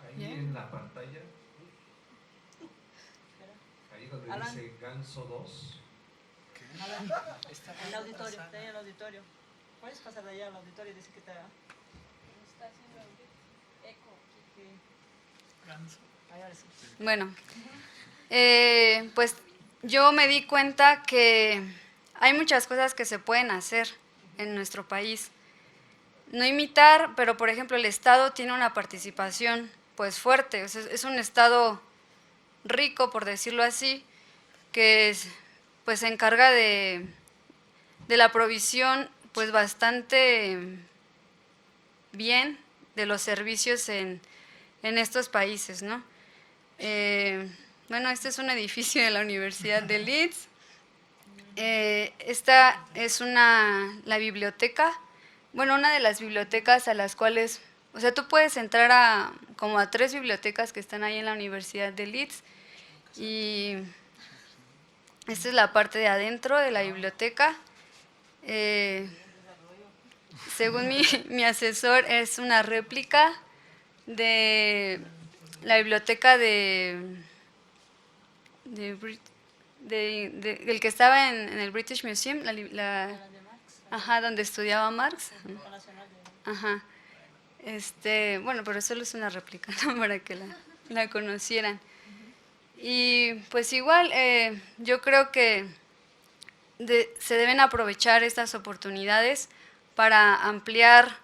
Ahí en la pantalla, ahí donde donde Alan. dice Ganso 2. El auditorio, está ahí el auditorio. ¿Puedes pasar de allá al auditorio y decir que está haciendo eco? Ahí, ahora sí. Bueno, pues yo me di cuenta que hay muchas cosas que se pueden hacer en nuestro país. No imitar, pero por ejemplo el Estado tiene una participación pues fuerte, o sea, es un Estado rico, por decirlo así, que pues se encarga de la provisión pues bastante bien de los servicios en estos países, ¿no? Bueno, este es un edificio de la Universidad de Leeds. Esta es la biblioteca, bueno, una de las bibliotecas a las cuales, o sea, tú puedes entrar como a 3 bibliotecas que están ahí en la Universidad de Leeds, y esta es la parte de adentro de la biblioteca. Según mi asesor, es una réplica de la biblioteca del que estaba en el British Museum, ajá, donde estudiaba Marx. Ajá. Bueno, pero solo es una réplica, ¿no? Para que la conocieran. Y pues igual, yo creo que se deben aprovechar estas oportunidades para ampliar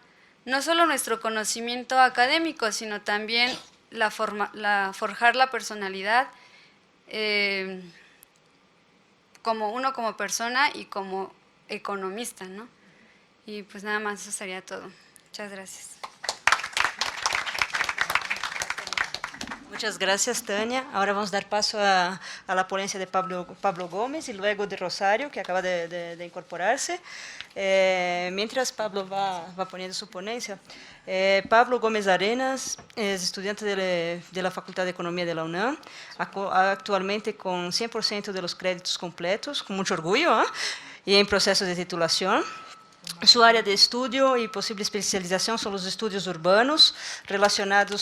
no solo nuestro conocimiento académico, sino también forjar la personalidad como persona y como economista, ¿no? Y pues nada más, eso sería todo. Muchas gracias. Muchas gracias, Tania. Ahora vamos a dar paso a la ponencia de Pablo Gómez y luego de Rosario, que acaba de incorporarse. Mientras Pablo va poniendo su ponencia, Pablo Gómez Arenas es estudiante de la Facultad de Economía de la UNAM, actualmente con 100% de los créditos completos, con mucho orgullo, y en proceso de titulación. Su área de estudio y posible especialización son los estudios urbanos relacionando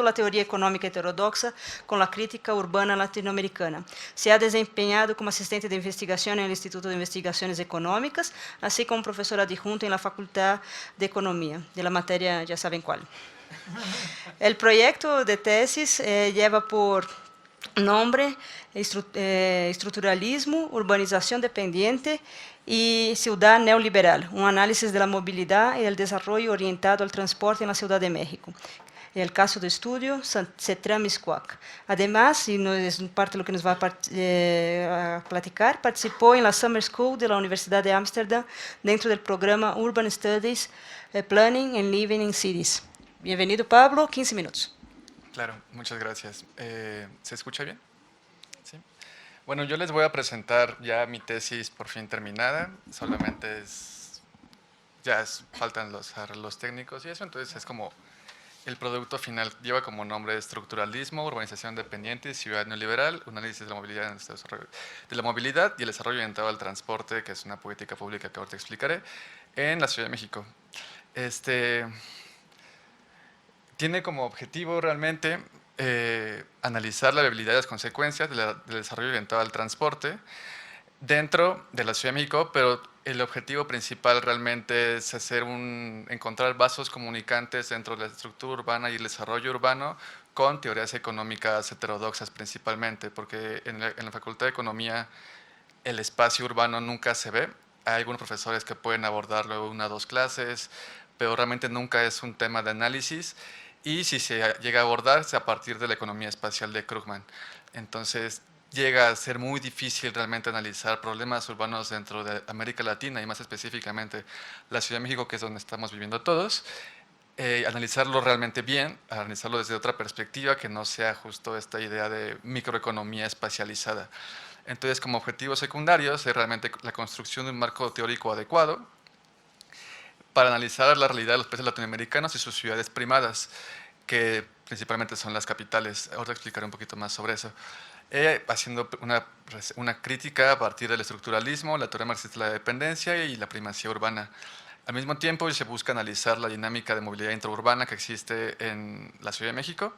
la teoría económica heterodoxa con la crítica urbana latinoamericana. Se ha desempeñado como asistente de investigación en el Instituto de Investigaciones Económicas, así como profesor adjunto en la Facultad de Economía, de la materia ya saben cuál. El proyecto de tesis lleva por nombre Estructuralismo, Urbanización Dependiente y Ciudad Neoliberal, un análisis de la movilidad y el desarrollo orientado al transporte en la Ciudad de México. El caso de estudio, CETRAM-ISCUAC. Además, y no es parte de lo que nos va a platicar, participó en la Summer School de la Universidad de Ámsterdam dentro del programa Urban Studies, Planning and Living in Cities. Bienvenido, Pablo, 15 minutos. Claro, muchas gracias. ¿Se escucha bien? ¿Sí? Bueno, yo les voy a presentar ya mi tesis por fin terminada. Solamente faltan los técnicos y eso, entonces es como el producto final. Lleva como nombre Estructuralismo, Urbanización Dependiente y Ciudad Neoliberal, un análisis de la movilidad y el desarrollo orientado al transporte, que es una política pública que ahora te explicaré, en la Ciudad de México. Tiene como objetivo realmente analizar la viabilidad y las consecuencias del desarrollo orientado al transporte dentro de la Ciudad de México, pero el objetivo principal realmente es encontrar vasos comunicantes dentro de la estructura urbana y el desarrollo urbano con teorías económicas heterodoxas principalmente, porque en la Facultad de Economía el espacio urbano nunca se ve. Hay algunos profesores que pueden abordarlo 1 o 2 clases, pero realmente nunca es un tema de análisis. Y si se llega a abordar, es a partir de la economía espacial de Krugman. Entonces, llega a ser muy difícil realmente analizar problemas urbanos dentro de América Latina y más específicamente la Ciudad de México, que es donde estamos viviendo todos, analizarlo realmente bien, analizarlo desde otra perspectiva que no sea justo esta idea de microeconomía espacializada. Entonces, como objetivos secundarios, es realmente la construcción de un marco teórico adecuado para analizar la realidad de los países latinoamericanos y sus ciudades primadas, que principalmente son las capitales. Ahora explicaré un poquito más sobre eso. Haciendo una crítica a partir del estructuralismo, la teoría marxista de la dependencia y la primacía urbana. Al mismo tiempo, se busca analizar la dinámica de movilidad intraurbana que existe en la Ciudad de México,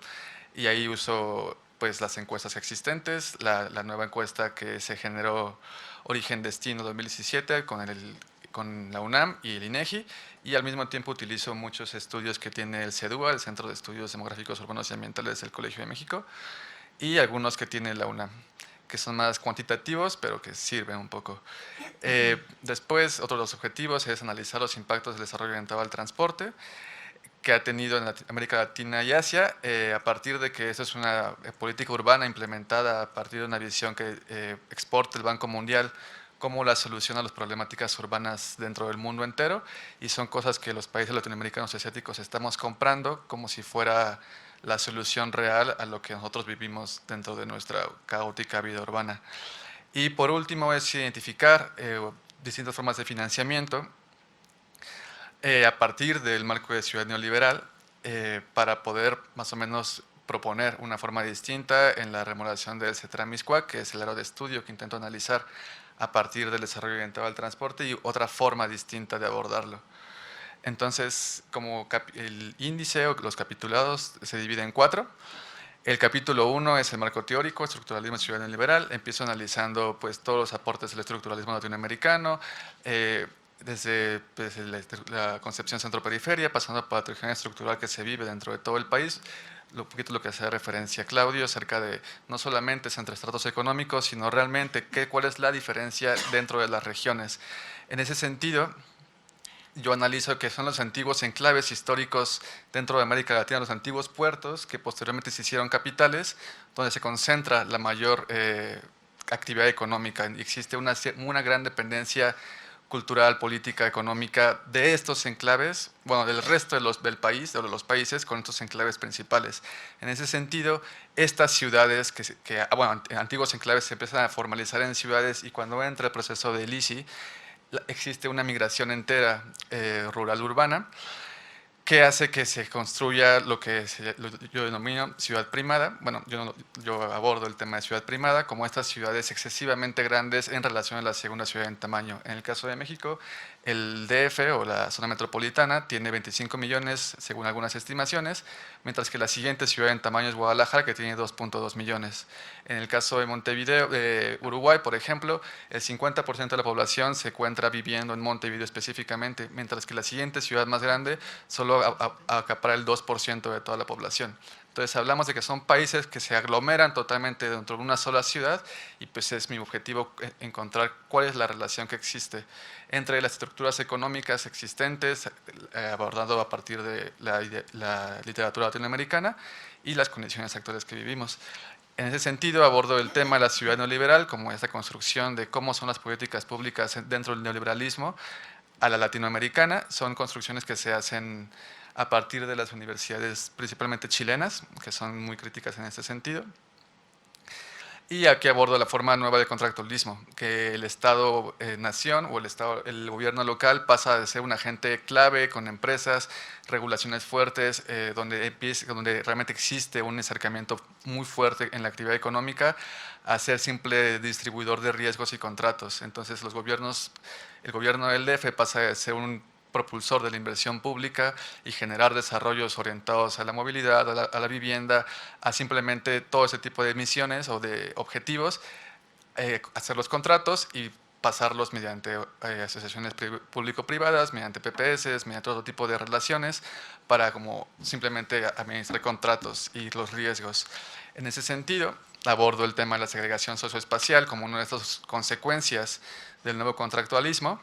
y ahí uso pues las encuestas existentes, la nueva encuesta que se generó Origen Destino 2017 con la UNAM y el INEGI, y al mismo tiempo utilizo muchos estudios que tiene el CEDUA, el Centro de Estudios Demográficos Urbanos y Ambientales del Colegio de México, y algunos que tiene la UNAM, que son más cuantitativos, pero que sirven un poco. Después, otro de los objetivos es analizar los impactos del desarrollo orientado al transporte que ha tenido en América Latina y Asia, a partir de que esta es una política urbana implementada a partir de una visión que exporta el Banco Mundial como la solución a las problemáticas urbanas dentro del mundo entero, y son cosas que los países latinoamericanos y asiáticos estamos comprando como si fuera la solución real a lo que nosotros vivimos dentro de nuestra caótica vida urbana. Y por último es identificar distintas formas de financiamiento a partir del marco de ciudad neoliberal para poder más o menos proponer una forma distinta en la remodelación del CETRA-MISCUAC, que es el área de estudio que intento analizar a partir del desarrollo orientado al transporte y otra forma distinta de abordarlo. Entonces, como el índice o los capitulados se dividen en 4. El capítulo 1 es el marco teórico, estructuralismo y ciudad neoliberal. Empiezo analizando pues, todos los aportes del estructuralismo latinoamericano, desde pues, la concepción centro-periferia, pasando por la heterogeneidad estructural que se vive dentro de todo el país, un poquito lo que hace referencia Claudio, acerca de no solamente entre estratos económicos, sino realmente cuál es la diferencia dentro de las regiones. En ese sentido, yo analizo que son los antiguos enclaves históricos dentro de América Latina, los antiguos puertos que posteriormente se hicieron capitales, donde se concentra la mayor actividad económica. Existe una gran dependencia cultural, política, económica de estos enclaves, bueno, del resto del país, de los países con estos enclaves principales. En ese sentido, estas ciudades, bueno, antiguos enclaves se empiezan a formalizar en ciudades, y cuando entra el proceso de LISI, existe una migración entera rural-urbana que hace que se construya lo que yo denomino ciudad primada. Bueno, yo abordo el tema de ciudad primada como estas ciudades excesivamente grandes en relación a la segunda ciudad en tamaño. En el caso de México, el DF o la zona metropolitana tiene 25 millones según algunas estimaciones, mientras que la siguiente ciudad en tamaño es Guadalajara, que tiene 2.2 millones. En el caso de Montevideo, Uruguay, por ejemplo, el 50% de la población se encuentra viviendo en Montevideo específicamente, mientras que la siguiente ciudad más grande solo acapara el 2% de toda la población. Entonces hablamos de que son países que se aglomeran totalmente dentro de una sola ciudad, y pues es mi objetivo encontrar cuál es la relación que existe entre las estructuras económicas existentes, abordando a partir de la literatura latinoamericana, y las condiciones actuales que vivimos. En ese sentido, abordo el tema de la ciudad neoliberal como esta construcción de cómo son las políticas públicas dentro del neoliberalismo a la latinoamericana. Son construcciones que se hacen a partir de las universidades principalmente chilenas, que son muy críticas en este sentido. Y aquí abordo la forma nueva de contractualismo, que el Estado-nación o el gobierno local pasa de ser un agente clave con empresas, regulaciones fuertes, donde realmente existe un acercamiento muy fuerte en la actividad económica, a ser simple distribuidor de riesgos y contratos. Entonces el gobierno del DF pasa de ser un propulsor de la inversión pública y generar desarrollos orientados a la movilidad, a la vivienda, a simplemente todo ese tipo de misiones o de objetivos, hacer los contratos y pasarlos mediante asociaciones público-privadas, mediante PPS, mediante otro tipo de relaciones, para como simplemente administrar contratos y los riesgos. En ese sentido, abordo el tema de la segregación socioespacial como una de estas consecuencias del nuevo contractualismo,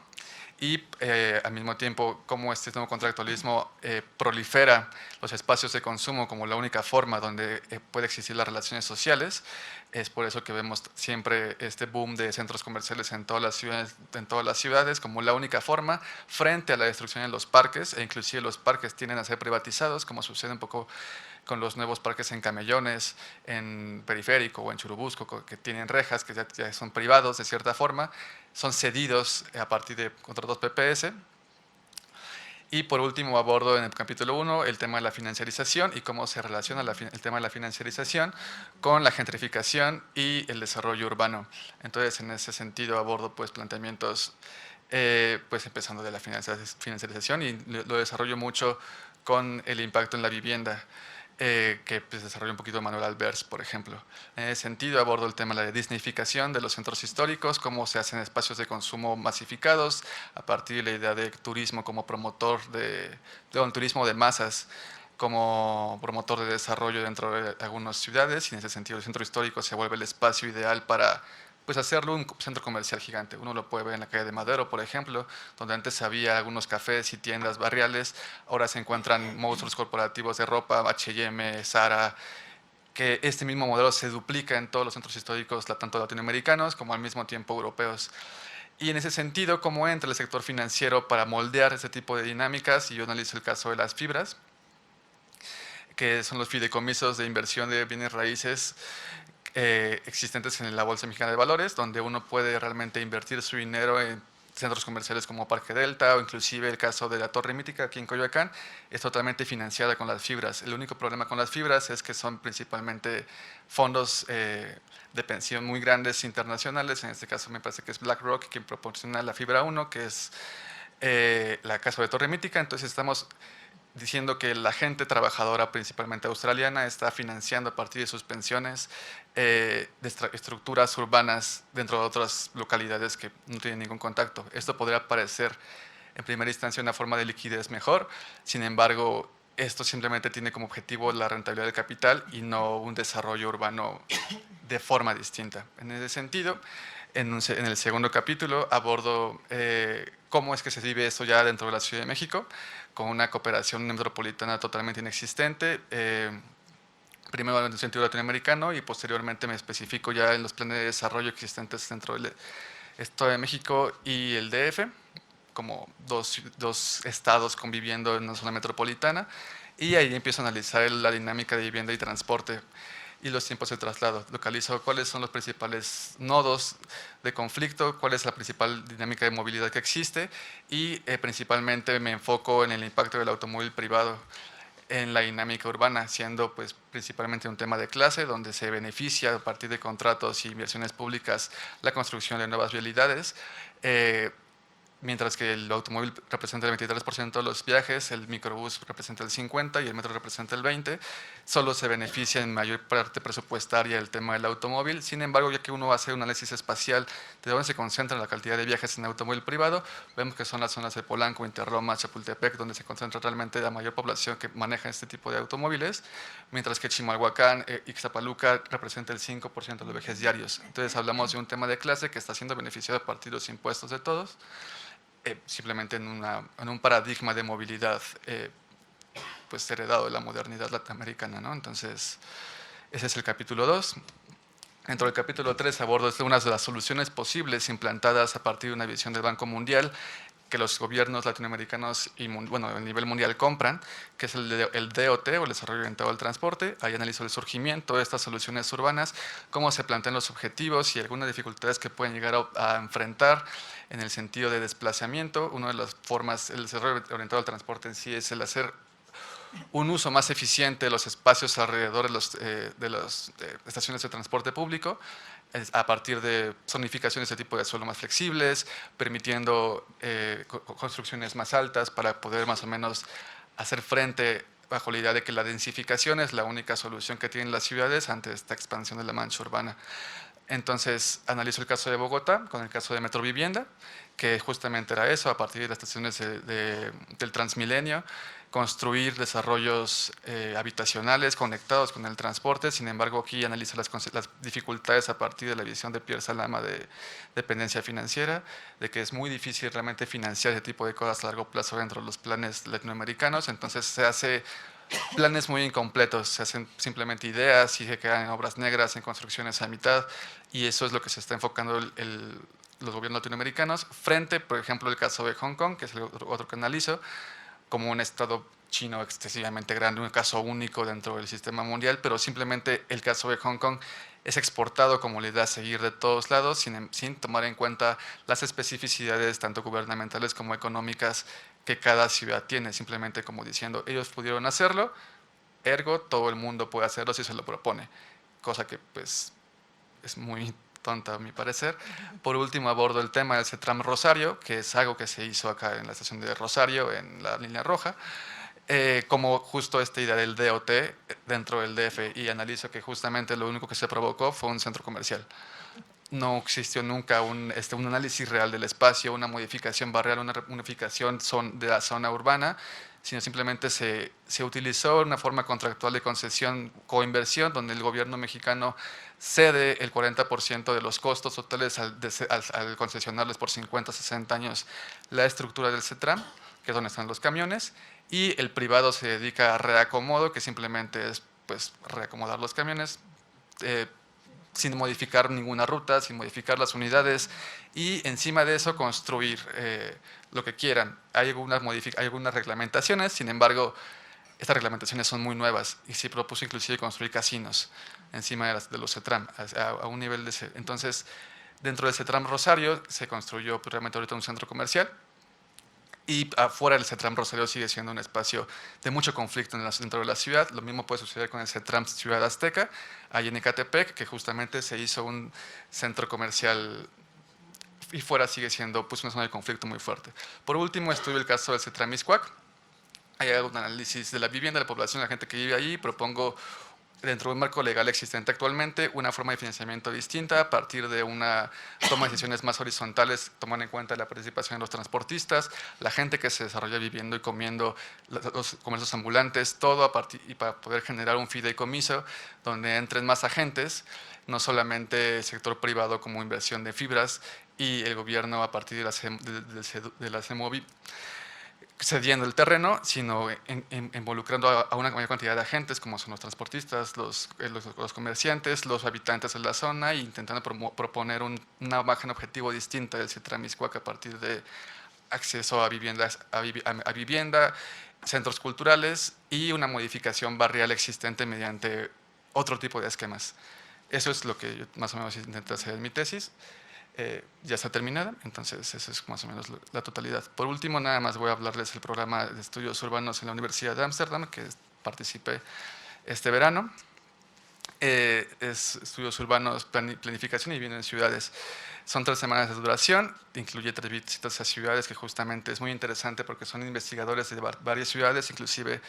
y al mismo tiempo cómo este nuevo contractualismo prolifera los espacios de consumo como la única forma donde puede existir las relaciones sociales. Es por eso que vemos siempre este boom de centros comerciales en todas las ciudades como la única forma, frente a la destrucción de los parques, e inclusive los parques tienden a ser privatizados, como sucede un poco con los nuevos parques en Camellones, en Periférico o en Churubusco, que tienen rejas, que ya son privados de cierta forma, son cedidos a partir de contratos PPS. Y por último abordo en el capítulo 1 el tema de la financiarización y cómo se relaciona el tema de la financiarización con la gentrificación y el desarrollo urbano. Entonces en ese sentido abordo pues planteamientos pues empezando de la financiarización, y lo desarrollo mucho con el impacto en la vivienda. que pues, desarrolló un poquito Manuel Albers, por ejemplo. En ese sentido, abordo el tema de la disneyficación de los centros históricos, cómo se hacen espacios de consumo masificados, a partir de la idea de turismo como promotor un turismo de masas, como promotor de desarrollo dentro de algunas ciudades, y en ese sentido el centro histórico se vuelve el espacio ideal para pues hacerlo un centro comercial gigante. Uno lo puede ver en la calle de Madero, por ejemplo, donde antes había algunos cafés y tiendas barriales, ahora se encuentran monstruos corporativos de ropa, H&M, Zara, que este mismo modelo se duplica en todos los centros históricos, tanto latinoamericanos como al mismo tiempo europeos. Y en ese sentido, ¿cómo entra el sector financiero para moldear ese tipo de dinámicas? Y yo analizo el caso de las fibras, que son los fideicomisos de inversión de bienes raíces existentes en la Bolsa Mexicana de Valores, donde uno puede realmente invertir su dinero en centros comerciales como Parque Delta o inclusive el caso de la Torre Mítica aquí en Coyoacán, es totalmente financiada con las fibras. El único problema con las fibras es que son principalmente fondos de pensión muy grandes internacionales, en este caso me parece que es BlackRock quien proporciona la fibra 1, que es la casa de Torre Mítica, entonces estamos diciendo que la gente trabajadora, principalmente australiana, está financiando a partir de sus pensiones estructuras urbanas dentro de otras localidades que no tienen ningún contacto. Esto podría parecer en primera instancia una forma de liquidez mejor, sin embargo, esto simplemente tiene como objetivo la rentabilidad del capital y no un desarrollo urbano de forma distinta. En ese sentido, en el segundo capítulo abordo cómo es que se vive esto ya dentro de la Ciudad de México, con una cooperación metropolitana totalmente inexistente, primero en el sentido latinoamericano y posteriormente me especifico ya en los planes de desarrollo existentes dentro del Estado de México y el DF, como dos estados conviviendo en una zona metropolitana, y ahí empiezo a analizar la dinámica de vivienda y transporte y los tiempos de traslado. Localizo cuáles son los principales nodos de conflicto, cuál es la principal dinámica de movilidad que existe y principalmente me enfoco en el impacto del automóvil privado en la dinámica urbana, siendo pues principalmente un tema de clase, donde se beneficia a partir de contratos y inversiones públicas la construcción de nuevas vialidades, mientras que el automóvil representa el 23% de los viajes, el microbús representa el 50% y el metro representa el 20%, solo se beneficia en mayor parte presupuestaria el tema del automóvil. Sin embargo, ya que uno hace un análisis espacial de dónde se concentra la cantidad de viajes en automóvil privado, vemos que son las zonas de Polanco, Interloma, Chapultepec, donde se concentra realmente la mayor población que maneja este tipo de automóviles, mientras que Chimalhuacán, Ixtapaluca representa el 5% de los viajes diarios. Entonces hablamos de un tema de clase que está siendo beneficiado a partir de los impuestos de todos, simplemente en un paradigma de movilidad pues heredado de la modernidad latinoamericana, ¿no? Entonces, ese es el capítulo 2. Dentro del capítulo 3 abordo unas de las soluciones posibles implantadas a partir de una visión del Banco Mundial que los gobiernos latinoamericanos y bueno, a nivel mundial compran, que es el DOT o el desarrollo orientado al transporte. Ahí analizo el surgimiento de estas soluciones urbanas, cómo se plantean los objetivos y algunas dificultades que pueden llegar a enfrentar en el sentido de desplazamiento. Una de las formas, el desarrollo orientado al transporte en sí es el hacer un uso más eficiente de los espacios alrededor de las estaciones de transporte público, a partir de zonificaciones de tipo de suelo más flexibles, permitiendo construcciones más altas para poder más o menos hacer frente bajo la idea de que la densificación es la única solución que tienen las ciudades ante esta expansión de la mancha urbana. Entonces, analizo el caso de Bogotá con el caso de Metrovivienda, que justamente era eso, a partir de las estaciones del Transmilenio, construir desarrollos habitacionales conectados con el transporte. Sin embargo, aquí analiza las dificultades a partir de la visión de Pierre Salama de dependencia financiera, de que es muy difícil realmente financiar ese tipo de cosas a largo plazo dentro de los planes latinoamericanos. Entonces, se hace planes muy incompletos, se hacen simplemente ideas y se quedan en obras negras, en construcciones a mitad, y eso es lo que se está enfocando los gobiernos latinoamericanos, frente, por ejemplo, el caso de Hong Kong, que es el otro que analizo, como un estado chino excesivamente grande, un caso único dentro del sistema mundial, pero simplemente el caso de Hong Kong es exportado como la idea a seguir de todos lados, sin tomar en cuenta las especificidades tanto gubernamentales como económicas que cada ciudad tiene, simplemente como diciendo, ellos pudieron hacerlo, ergo todo el mundo puede hacerlo si se lo propone, cosa que pues es muy tonta a mi parecer. Por último abordo el tema del CETRAM Rosario, que es algo que se hizo acá en la estación de Rosario, en la línea roja, como justo esta idea del DOT dentro del DF, y analizo que justamente lo único que se provocó fue un centro comercial. No existió nunca un análisis real del espacio, una modificación barrial, una unificación de la zona urbana, sino simplemente se utilizó una forma contractual de concesión coinversión, donde el gobierno mexicano cede el 40% de los costos totales al concesionarles por 50, 60 años la estructura del CETRAM, que es donde están los camiones, y el privado se dedica a reacomodo, que simplemente es pues, reacomodar los camiones, sin modificar ninguna ruta, sin modificar las unidades, y encima de eso construir lo que quieran. Hay algunas reglamentaciones, sin embargo, estas reglamentaciones son muy nuevas y se propuso inclusive construir casinos encima de los CETRAM, a un nivel de ese. Entonces, dentro del CETRAM Rosario se construyó realmente ahorita un centro comercial, y afuera del CETRAM Rosario sigue siendo un espacio de mucho conflicto dentro de la ciudad. Lo mismo puede suceder con el CETRAM Ciudad Azteca, ahí en Ecatepec, que justamente se hizo un centro comercial y fuera sigue siendo pues, una zona de conflicto muy fuerte. Por último, estuve el caso del CETRAM Mixcoac. Hay un análisis de la vivienda, de la población, de la gente que vive ahí. Propongo, dentro de un marco legal existente actualmente, una forma de financiamiento distinta a partir de una toma de decisiones más horizontales, tomando en cuenta la participación de los transportistas, la gente que se desarrolla viviendo y comiendo, los comercios ambulantes, todo y para poder generar un fideicomiso donde entren más agentes, no solamente el sector privado como inversión de fibras y el gobierno a partir de la CEMOVI, cediendo el terreno, sino involucrando a una mayor cantidad de agentes, como son los transportistas, los comerciantes, los habitantes de la zona, e intentando proponer una imagen objetivo distinta del CETRAM Mixcoac a partir de acceso a vivienda, centros culturales y una modificación barrial existente mediante otro tipo de esquemas. Eso es lo que yo más o menos intenté hacer en mi tesis. Ya está terminada, entonces eso es más o menos la totalidad. Por último, nada más voy a hablarles del programa de estudios urbanos en la Universidad de Ámsterdam, que participé este verano. Es estudios urbanos, planificación y vivienda en ciudades. Son 3 semanas de duración, incluye 3 visitas a ciudades, que justamente es muy interesante porque son investigadores de varias ciudades, inclusive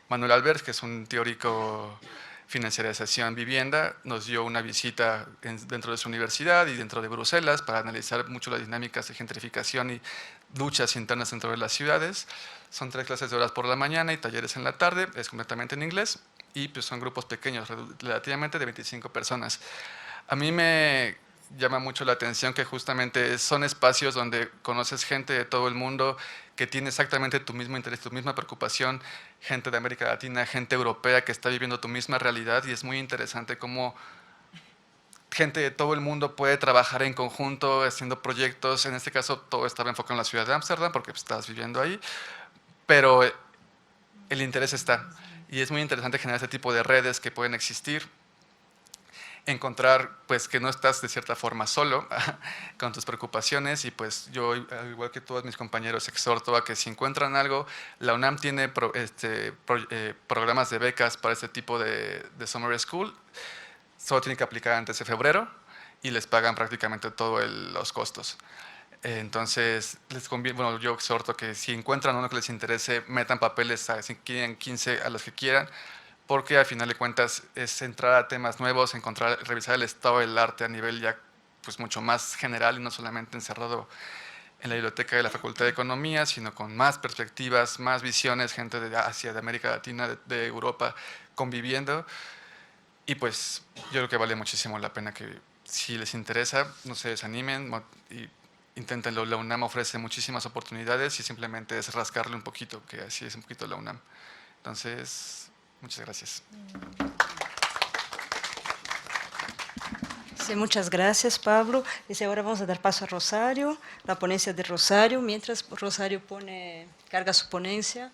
Manuel Albers, que es un teórico financiarización vivienda, nos dio una visita dentro de su universidad y dentro de Bruselas para analizar mucho las dinámicas de gentrificación y luchas internas dentro de las ciudades. Son 3 clases de horas por la mañana y talleres en la tarde, es completamente en inglés, y pues son grupos pequeños, relativamente de 25 personas. A mí me llama mucho la atención que justamente son espacios donde conoces gente de todo el mundo que tiene exactamente tu mismo interés, tu misma preocupación, gente de América Latina, gente europea que está viviendo tu misma realidad, y es muy interesante cómo gente de todo el mundo puede trabajar en conjunto haciendo proyectos. En este caso todo estaba enfocado en la ciudad de Ámsterdam porque pues, estabas viviendo ahí, pero el interés está, y es muy interesante generar este tipo de redes que pueden existir, encontrar pues que no estás de cierta forma solo con tus preocupaciones, y pues yo, al igual que todos mis compañeros, exhorto a que si encuentran algo, la UNAM tiene programas de becas para este tipo de Summer School. Solo tienen que aplicar antes de febrero y les pagan prácticamente todos los costos. Entonces, yo exhorto que si encuentran uno que les interese, metan papeles si quieren 15 a los que quieran, porque al final de cuentas es entrar a temas nuevos, revisar el estado del arte a nivel ya pues mucho más general y no solamente encerrado en la biblioteca de la Facultad de Economía, sino con más perspectivas, más visiones, gente de Asia, de América Latina, de Europa, conviviendo. Y pues yo creo que vale muchísimo la pena que si les interesa, no se desanimen y inténtenlo. La UNAM ofrece muchísimas oportunidades y simplemente es rascarle un poquito, que así es un poquito la UNAM. Entonces, muchas gracias. Sí, muchas gracias, Pablo. Y ahora vamos a dar paso a Rosario, la ponencia de Rosario. Mientras Rosario carga su ponencia,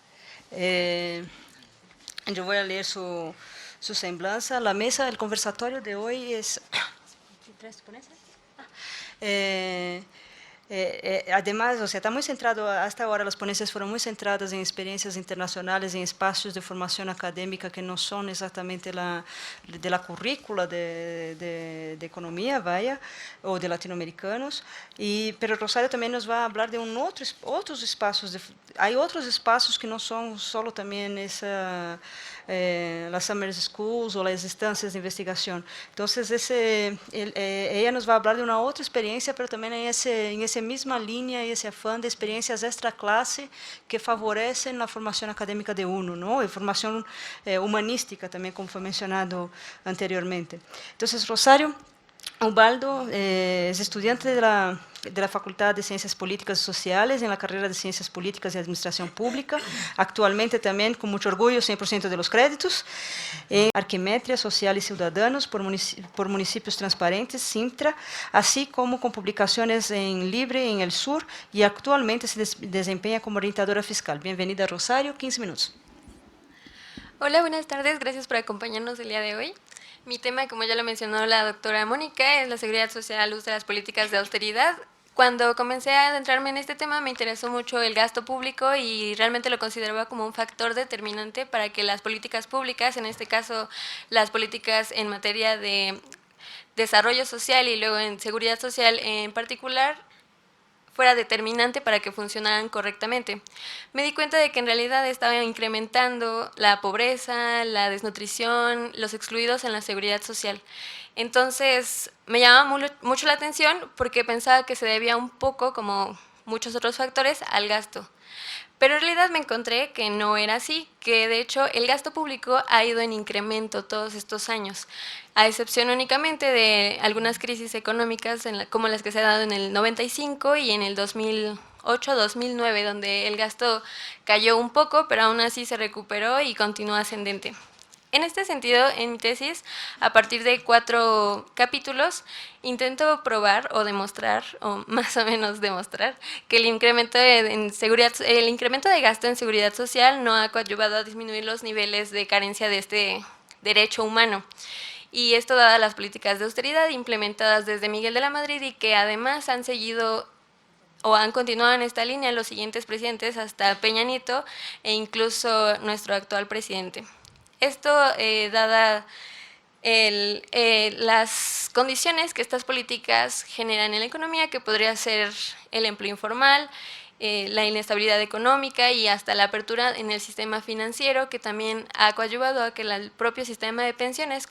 yo voy a leer su semblanza. La mesa del conversatorio de hoy es... Además, o sea, está muy centrado, hasta ahora las ponencias fueron muy centradas en experiencias internacionales, en espacios de formación académica que no son exactamente de la currícula de economía, vaya, o de latinoamericanos, pero Rosario también nos va a hablar de otros espacios, hay otros espacios que no son solo también las summer schools o las instancias de investigación. Entonces, ella nos va a hablar de una otra experiencia, pero también en esa misma línea y ese afán de experiencias extra clase que favorecen la formación académica de uno, ¿no? Y formación humanística también, como fue mencionado anteriormente. Entonces, Rosario Ubaldo es estudiante de la Facultad de Ciencias Políticas y Sociales en la carrera de Ciencias Políticas y Administración Pública, actualmente también con mucho orgullo 100% de los créditos, en Arquimetria Social y Ciudadanos por Municipios Transparentes, Sintra, así como con publicaciones en Libre en el Sur, y actualmente se desempeña como orientadora fiscal. Bienvenida, Rosario, 15 minutos. Hola, buenas tardes, gracias por acompañarnos el día de hoy. Mi tema, como ya lo mencionó la doctora Mónica, es la seguridad social a la luz de las políticas de austeridad. Cuando comencé a adentrarme en este tema me interesó mucho el gasto público y realmente lo consideraba como un factor determinante para que las políticas públicas, en este caso las políticas en materia de desarrollo social y luego en seguridad social en particular, fuera determinante para que funcionaran correctamente. Me di cuenta de que en realidad estaba incrementando la pobreza, la desnutrición, los excluidos en la seguridad social. Entonces me llamaba mucho la atención porque pensaba que se debía un poco, como muchos otros factores, al gasto. Pero en realidad me encontré que no era así, que de hecho el gasto público ha ido en incremento todos estos años, a excepción únicamente de algunas crisis económicas como las que se han dado en el 95 y en el 2008-2009, donde el gasto cayó un poco, pero aún así se recuperó y continúa ascendente. En este sentido, en mi tesis, a partir de 4 capítulos, intento probar o demostrar, o más o menos demostrar, que el incremento de gasto en seguridad social no ha coadyuvado a disminuir los niveles de carencia de este derecho humano. Y esto dada las políticas de austeridad implementadas desde Miguel de la Madrid y que además han seguido o han continuado en esta línea los siguientes presidentes hasta Peña Nieto e incluso nuestro actual presidente. Esto dada las condiciones que estas políticas generan en la economía, que podría ser el empleo informal, la inestabilidad económica y hasta la apertura en el sistema financiero, que también ha coadyuvado a que el propio sistema de pensiones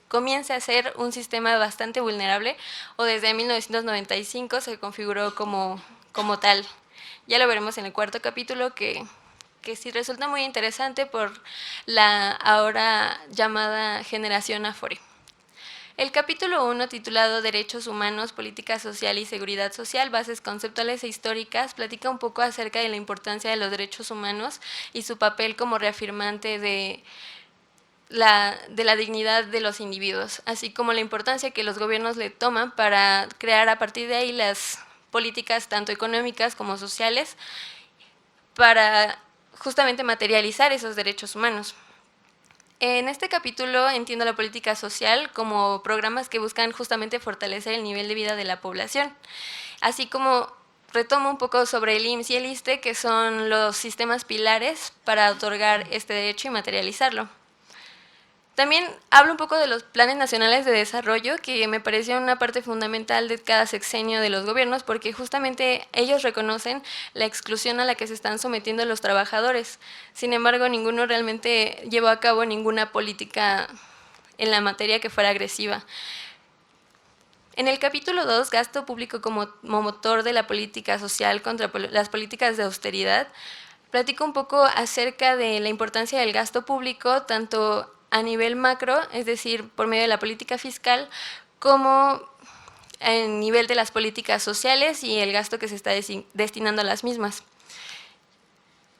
comience a ser un sistema bastante vulnerable, o desde 1995 se configuró como tal. Ya lo veremos en el 4º capítulo, que sí resulta muy interesante por la ahora llamada generación Afore. El capítulo 1, titulado Derechos Humanos, Política Social y Seguridad Social, Bases Conceptuales e Históricas, platica un poco acerca de la importancia de los derechos humanos y su papel como reafirmante de la dignidad de los individuos, así como la importancia que los gobiernos le toman para crear a partir de ahí las políticas tanto económicas como sociales para justamente materializar esos derechos humanos. En este capítulo entiendo la política social como programas que buscan justamente fortalecer el nivel de vida de la población, así como retomo un poco sobre el IMSS y el ISSSTE, que son los sistemas pilares para otorgar este derecho y materializarlo. También hablo un poco de los planes nacionales de desarrollo, que me pareció una parte fundamental de cada sexenio de los gobiernos, porque justamente ellos reconocen la exclusión a la que se están sometiendo los trabajadores. Sin embargo, ninguno realmente llevó a cabo ninguna política en la materia que fuera agresiva. En el capítulo 2, gasto público como motor de la política social contra las políticas de austeridad, platico un poco acerca de la importancia del gasto público, tanto a nivel macro, es decir, por medio de la política fiscal, como a nivel de las políticas sociales y el gasto que se está destinando a las mismas.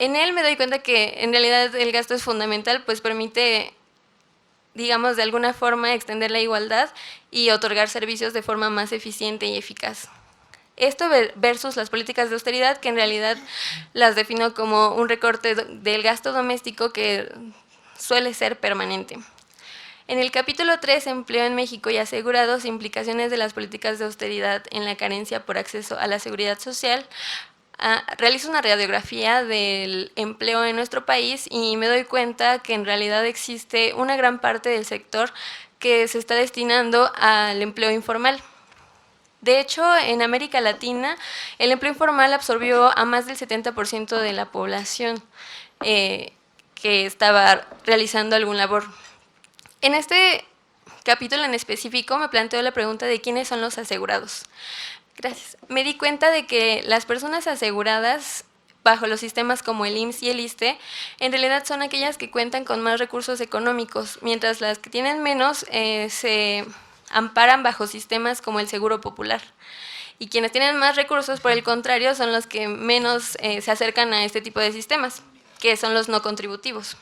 En él me doy cuenta que en realidad el gasto es fundamental, pues permite, digamos, de alguna forma extender la igualdad y otorgar servicios de forma más eficiente y eficaz. Esto versus las políticas de austeridad, que en realidad las defino como un recorte del gasto doméstico que suele ser permanente. En el capítulo 3, Empleo en México y asegurados, implicaciones de las políticas de austeridad en la carencia por acceso a la seguridad social, realizo una radiografía del empleo en nuestro país y me doy cuenta que en realidad existe una gran parte del sector que se está destinando al empleo informal. De hecho, en América Latina, el empleo informal absorbió a más del 70% de la población que estaba realizando algún labor. En este capítulo en específico me planteo la pregunta de quiénes son los asegurados. Gracias. Me di cuenta de que las personas aseguradas bajo los sistemas como el IMSS y el ISSSTE, en realidad son aquellas que cuentan con más recursos económicos, mientras las que tienen menos se amparan bajo sistemas como el Seguro Popular. Y quienes tienen más recursos, por el contrario, son los que menos se acercan a este tipo de sistemas, que son los no contributivos.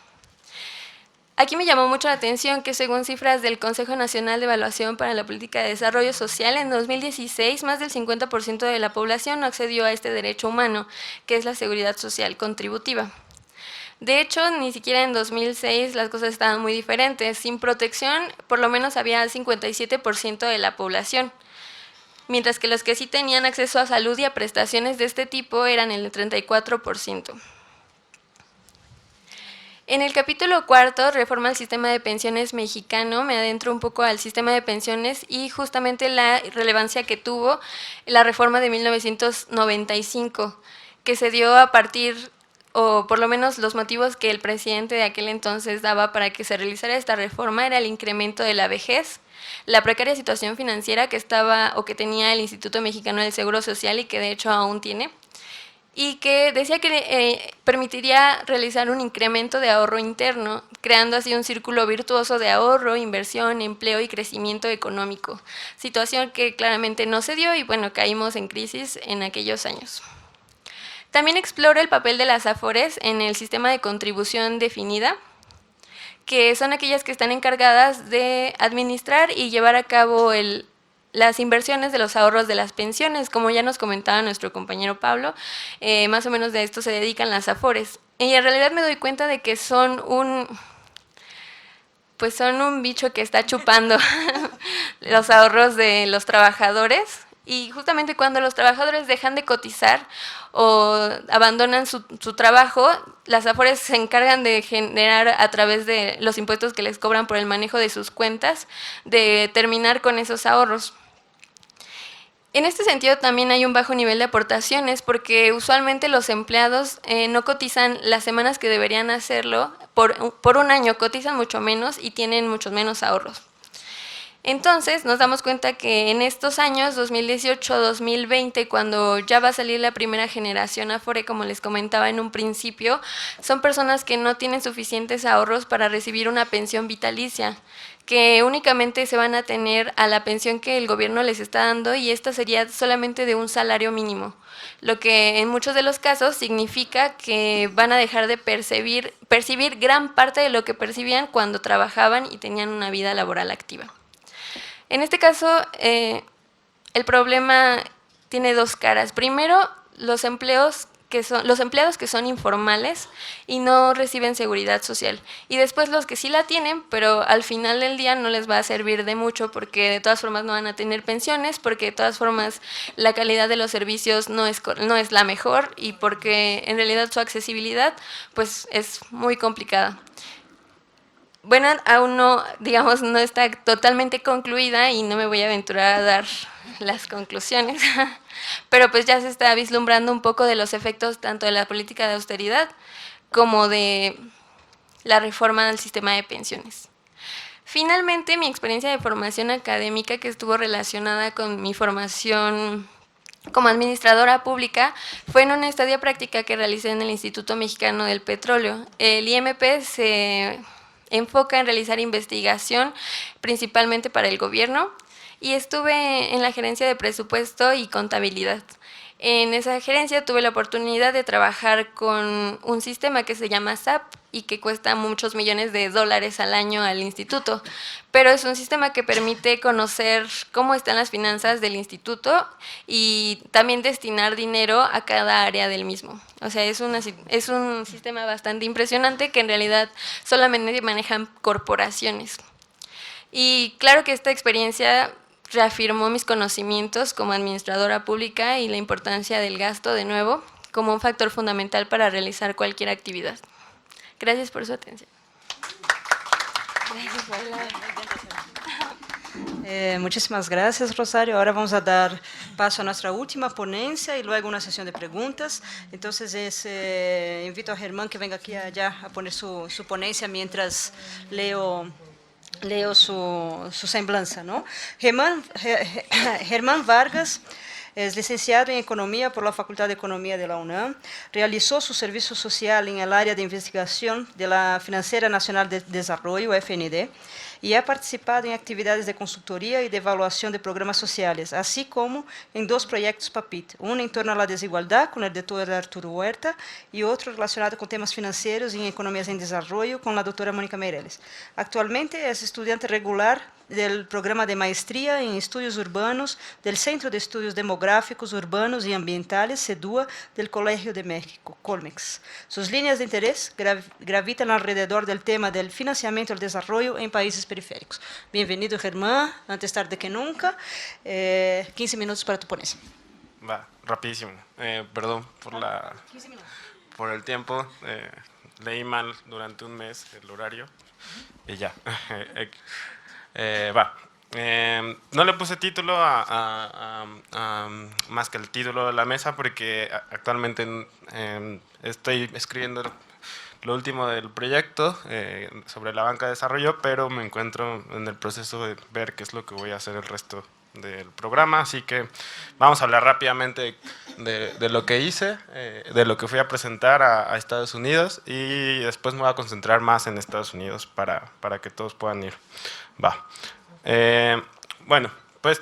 Aquí me llamó mucho la atención que según cifras del Consejo Nacional de Evaluación para la Política de Desarrollo Social, en 2016 más del 50% de la población no accedió a este derecho humano, que es la seguridad social contributiva. De hecho, ni siquiera en 2006 las cosas estaban muy diferentes. Sin protección, por lo menos había 57% de la población, mientras que los que sí tenían acceso a salud y a prestaciones de este tipo eran el 34%. En el capítulo 4, Reforma al Sistema de Pensiones Mexicano, me adentro un poco al sistema de pensiones y justamente la relevancia que tuvo la reforma de 1995, que se dio a partir, o por lo menos los motivos que el presidente de aquel entonces daba para que se realizara esta reforma era el incremento de la vejez, la precaria situación financiera que estaba o que tenía el Instituto Mexicano del Seguro Social y que de hecho aún tiene, y que decía que permitiría realizar un incremento de ahorro interno, creando así un círculo virtuoso de ahorro, inversión, empleo y crecimiento económico, situación que claramente no se dio y bueno, caímos en crisis en aquellos años. También explora el papel de las AFORES en el sistema de contribución definida, que son aquellas que están encargadas de administrar y llevar a cabo las inversiones de los ahorros de las pensiones, como ya nos comentaba nuestro compañero Pablo, más o menos de esto se dedican las AFORES. Y en realidad me doy cuenta de que son un bicho que está chupando los ahorros de los trabajadores, y justamente cuando los trabajadores dejan de cotizar o abandonan su trabajo, las AFORES se encargan de generar a través de los impuestos que les cobran por el manejo de sus cuentas, de terminar con esos ahorros. En este sentido también hay un bajo nivel de aportaciones porque usualmente los empleados no cotizan las semanas que deberían hacerlo, por un año cotizan mucho menos y tienen muchos menos ahorros. Entonces nos damos cuenta que en estos años, 2018-2020, cuando ya va a salir la primera generación Afore, como les comentaba en un principio, son personas que no tienen suficientes ahorros para recibir una pensión vitalicia, que únicamente se van a tener a la pensión que el gobierno les está dando y esta sería solamente de un salario mínimo, lo que en muchos de los casos significa que van a dejar de percibir gran parte de lo que percibían cuando trabajaban y tenían una vida laboral activa. En este caso, el problema tiene dos caras. Primero, los empleados que son informales y no reciben seguridad social. Y después los que sí la tienen, pero al final del día no les va a servir de mucho porque de todas formas no van a tener pensiones, porque de todas formas la calidad de los servicios no es la mejor y porque en realidad su accesibilidad pues es muy complicada. Bueno, aún no está totalmente concluida y no me voy a aventurar a dar las conclusiones, pero pues ya se está vislumbrando un poco de los efectos tanto de la política de austeridad como de la reforma del sistema de pensiones. Finalmente, mi experiencia de formación académica, que estuvo relacionada con mi formación como administradora pública, fue en una estadía práctica que realicé en el Instituto Mexicano del Petróleo. El IMP se enfoca en realizar investigación principalmente para el gobierno y estuve en la gerencia de presupuesto y contabilidad. En esa gerencia tuve la oportunidad de trabajar con un sistema que se llama SAP y que cuesta muchos millones de dólares al año al instituto, pero es un sistema que permite conocer cómo están las finanzas del instituto y también destinar dinero a cada área del mismo. O sea, es un sistema bastante impresionante que en realidad solamente manejan corporaciones. Y claro que esta experiencia reafirmó mis conocimientos como administradora pública y la importancia del gasto, de nuevo, como un factor fundamental para realizar cualquier actividad. Gracias por su atención. Gracias por hablar. Muchísimas gracias, Rosario. Ahora vamos a dar paso a nuestra última ponencia y luego una sesión de preguntas. Entonces, invito a Germán que venga aquí allá a poner su ponencia mientras leo su semblanza, ¿no? Germán Vargas es licenciado en Economía por la Facultad de Economía de la UNAM. Realizó su servicio social en el área de investigación de la Financiera Nacional de Desarrollo, FND, y ha participado en actividades de consultoría y de evaluación de programas sociales, así como en 2 proyectos PAPIT, uno en torno a la desigualdad con el doctor Arturo Huerta y otro relacionado con temas financieros y en economías en desarrollo con la doctora Mónica Meireles. Actualmente es estudiante regular del programa de maestría en estudios urbanos del Centro de Estudios Demográficos, Urbanos y Ambientales, CEDUA, del Colegio de México, Colmex. Sus líneas de interés gravitan alrededor del tema del financiamiento del desarrollo en países periféricos. Bienvenido, Germán, antes tarde que nunca. 15 minutos para tu ponencia. Va, rapidísimo. Perdón por el tiempo. Leí mal durante un mes el horario y ya. No le puse título más que el título de la mesa porque actualmente estoy escribiendo lo último del proyecto sobre la banca de desarrollo, pero me encuentro en el proceso de ver qué es lo que voy a hacer el resto del programa, así que vamos a hablar rápidamente de lo que hice, de lo que fui a presentar a Estados Unidos, y después me voy a concentrar más en Estados Unidos para que todos puedan ir. Va. Bueno, pues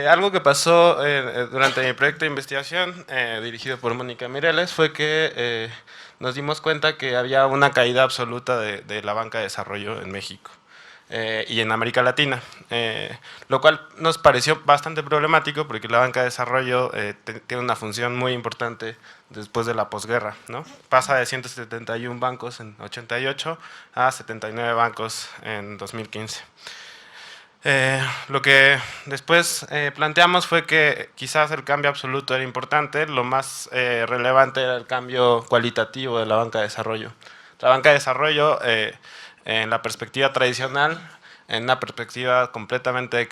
algo que pasó durante mi proyecto de investigación dirigido por Mónica Meireles fue que nos dimos cuenta que había una caída absoluta de la banca de desarrollo en México y en América Latina, lo cual nos pareció bastante problemático porque la banca de desarrollo tiene una función muy importante después de la posguerra, ¿no? Pasa de 171 bancos en 88 a 79 bancos en 2015. Lo que después planteamos fue que quizás el cambio absoluto era importante, lo más relevante era el cambio cualitativo de la banca de desarrollo. La banca de desarrollo, en la perspectiva tradicional, en una perspectiva completamente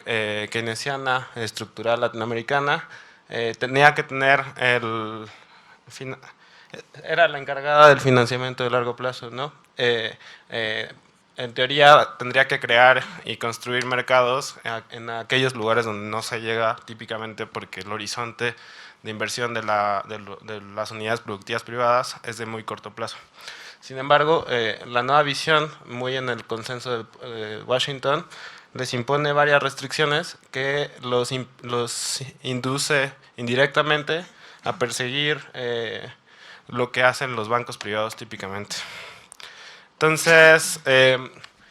keynesiana, estructural latinoamericana, tenía que tener era la encargada del financiamiento de largo plazo, ¿no? En teoría tendría que crear y construir mercados en aquellos lugares donde no se llega típicamente porque el horizonte de inversión de las unidades productivas privadas es de muy corto plazo. Sin embargo, la nueva visión, muy en el consenso de Washington, les impone varias restricciones que los induce indirectamente a perseguir lo que hacen los bancos privados típicamente. Entonces,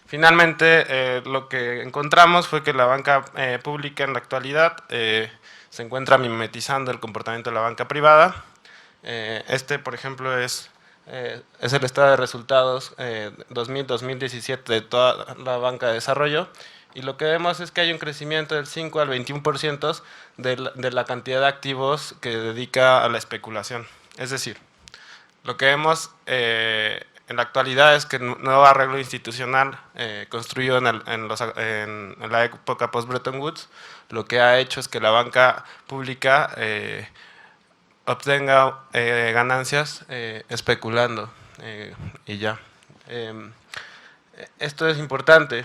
finalmente lo que encontramos fue que la banca pública en la actualidad se encuentra mimetizando el comportamiento de la banca privada. Por ejemplo, es el estado de resultados 2000-2017 de toda la banca de desarrollo, y lo que vemos es que hay un crecimiento del 5 al 21% de la cantidad de activos que dedica a la especulación. Es decir, lo que vemos en la actualidad es que el nuevo arreglo institucional construido en la época post-Bretton Woods, lo que ha hecho es que la banca pública obtenga ganancias especulando y ya. Esto es importante.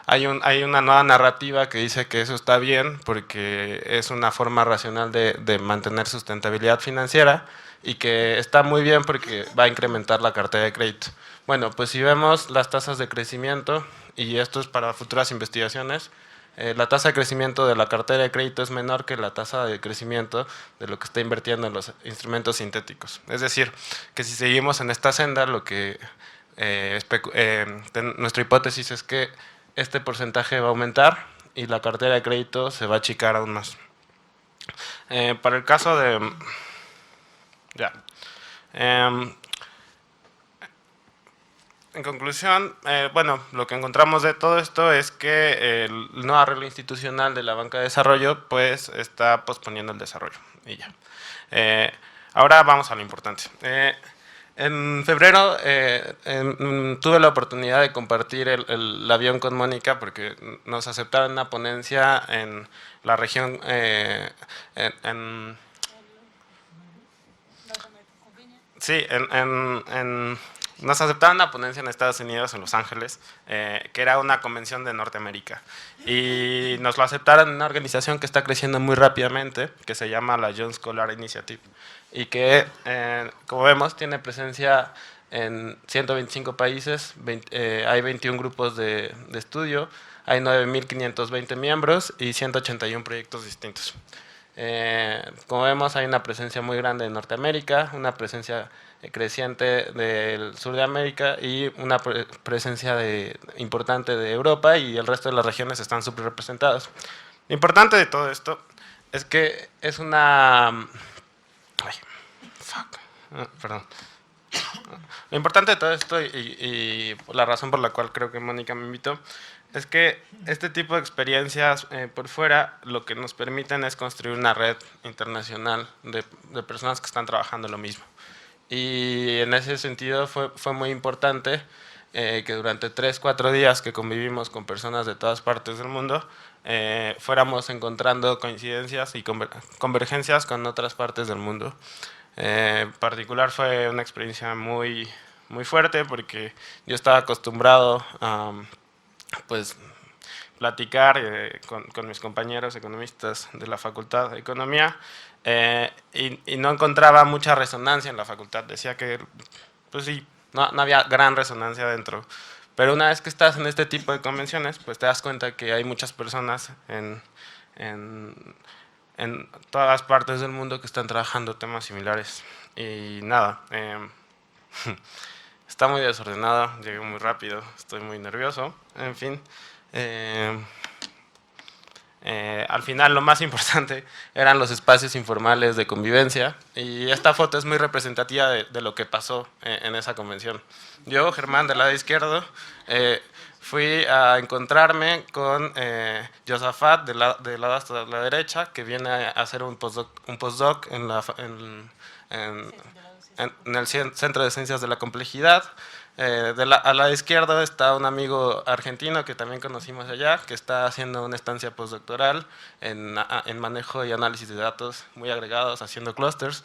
Hay una nueva narrativa que dice que eso está bien porque es una forma racional de mantener sustentabilidad financiera, y que está muy bien porque va a incrementar la cartera de crédito. Bueno, pues si vemos las tasas de crecimiento, y esto es para futuras investigaciones, la tasa de crecimiento de la cartera de crédito es menor que la tasa de crecimiento de lo que está invirtiendo en los instrumentos sintéticos. Es decir, que si seguimos en esta senda, lo que nuestra hipótesis es que este porcentaje va a aumentar y la cartera de crédito se va a achicar aún más. Para el caso de... En conclusión, bueno, lo que encontramos de todo esto es que el nuevo arreglo institucional de la banca de desarrollo pues está posponiendo el desarrollo y ya. Ahora vamos a lo importante. En febrero tuve la oportunidad de compartir el avión con Mónica porque nos aceptaron una ponencia en la región, sí, nos aceptaron una ponencia en Estados Unidos, en Los Ángeles, que era una convención de Norteamérica. Y nos lo aceptaron en una organización que está creciendo muy rápidamente, que se llama la Young Scholar Initiative, y que, como vemos, tiene presencia en 125 países, hay 21 grupos de estudio, hay 9.520 miembros y 181 proyectos distintos. Como vemos, hay una presencia muy grande en Norteamérica, una presencia creciente del sur de América y una presencia importante de Europa, y el resto de las regiones están súper representadas. Lo importante de todo esto es que es una... perdón. Lo importante de todo esto y la razón por la cual creo que Mónica me invitó es que este tipo de experiencias por fuera lo que nos permiten es construir una red internacional de personas que están trabajando lo mismo. Y en ese sentido fue muy importante que durante 3-4 días que convivimos con personas de todas partes del mundo, fuéramos encontrando coincidencias y convergencias con otras partes del mundo. En particular fue una experiencia muy, muy fuerte porque yo estaba acostumbrado a pues, platicar con mis compañeros economistas de la Facultad de Economía, y no encontraba mucha resonancia en la facultad. Decía que, pues sí, no había gran resonancia dentro. Pero una vez que estás en este tipo de convenciones, pues te das cuenta que hay muchas personas en todas partes del mundo que están trabajando temas similares. Y nada, está muy desordenado, llegué muy rápido, estoy muy nervioso, en fin. Al final lo más importante eran los espacios informales de convivencia, y esta foto es muy representativa de lo que pasó en esa convención. Yo, Germán, del lado izquierdo, fui a encontrarme con Josafat, del lado hasta la derecha, que viene a hacer un postdoc en el Centro de Ciencias de la Complejidad. A la izquierda está un amigo argentino que también conocimos allá, que está haciendo una estancia postdoctoral en manejo y análisis de datos muy agregados, haciendo clusters.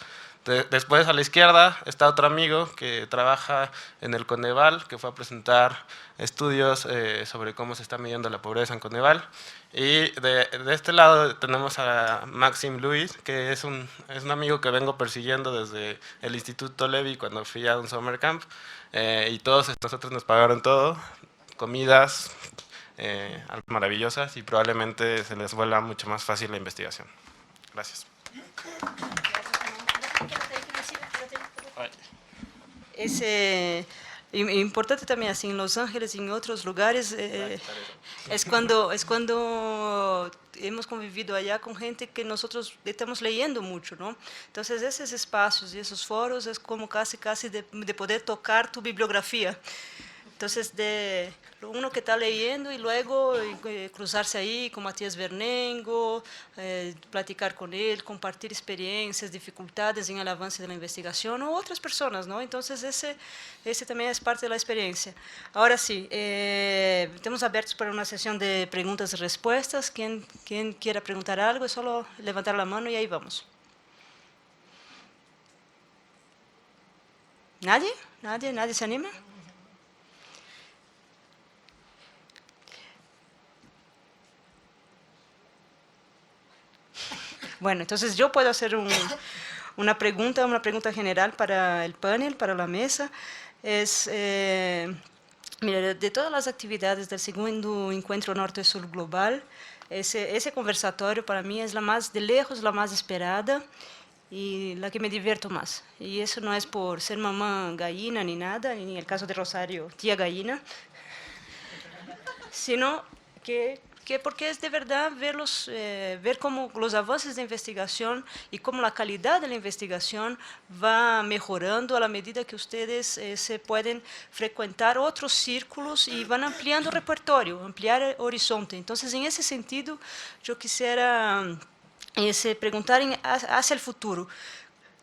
Después, a la izquierda, está otro amigo que trabaja en el Coneval, que fue a presentar estudios sobre cómo se está midiendo la pobreza en Coneval. Y de este lado tenemos a Maxim Luis, que es un amigo que vengo persiguiendo desde el Instituto Levy cuando fui a un summer camp. Y todos nosotros nos pagaron todo, comidas maravillosas, y probablemente se les vuelva mucho más fácil la investigación. Gracias. Importante también, así en Los Ángeles y en otros lugares, es cuando hemos convivido allá con gente que nosotros estamos leyendo mucho, ¿no? Entonces, esos espacios y esos foros es como casi de poder tocar tu bibliografía. Entonces, uno que está leyendo y luego cruzarse ahí con Matías Vernengo, platicar con él, compartir experiencias, dificultades en el avance de la investigación o otras personas, ¿no? Entonces, ese también es parte de la experiencia. Ahora sí, estamos abiertos para una sesión de preguntas y respuestas. Quien quiera preguntar algo, es solo levantar la mano y ahí vamos. ¿Nadie? ¿Nadie se anima? Bueno, entonces yo puedo hacer una pregunta general para el panel, para la mesa. Mira, de todas las actividades del segundo encuentro Norte-Sur Global, ese conversatorio para mí es de lejos la más esperada y la que me divierto más. Y eso no es por ser mamá gallina ni nada, ni en el caso de Rosario, tía gallina, sino que porque es de verdad ver cómo los avances de investigación y cómo la calidad de la investigación va mejorando a la medida que ustedes se pueden frecuentar otros círculos y van ampliando el repertorio, ampliar el horizonte. Entonces, en ese sentido, yo quisiera preguntar hacia el futuro.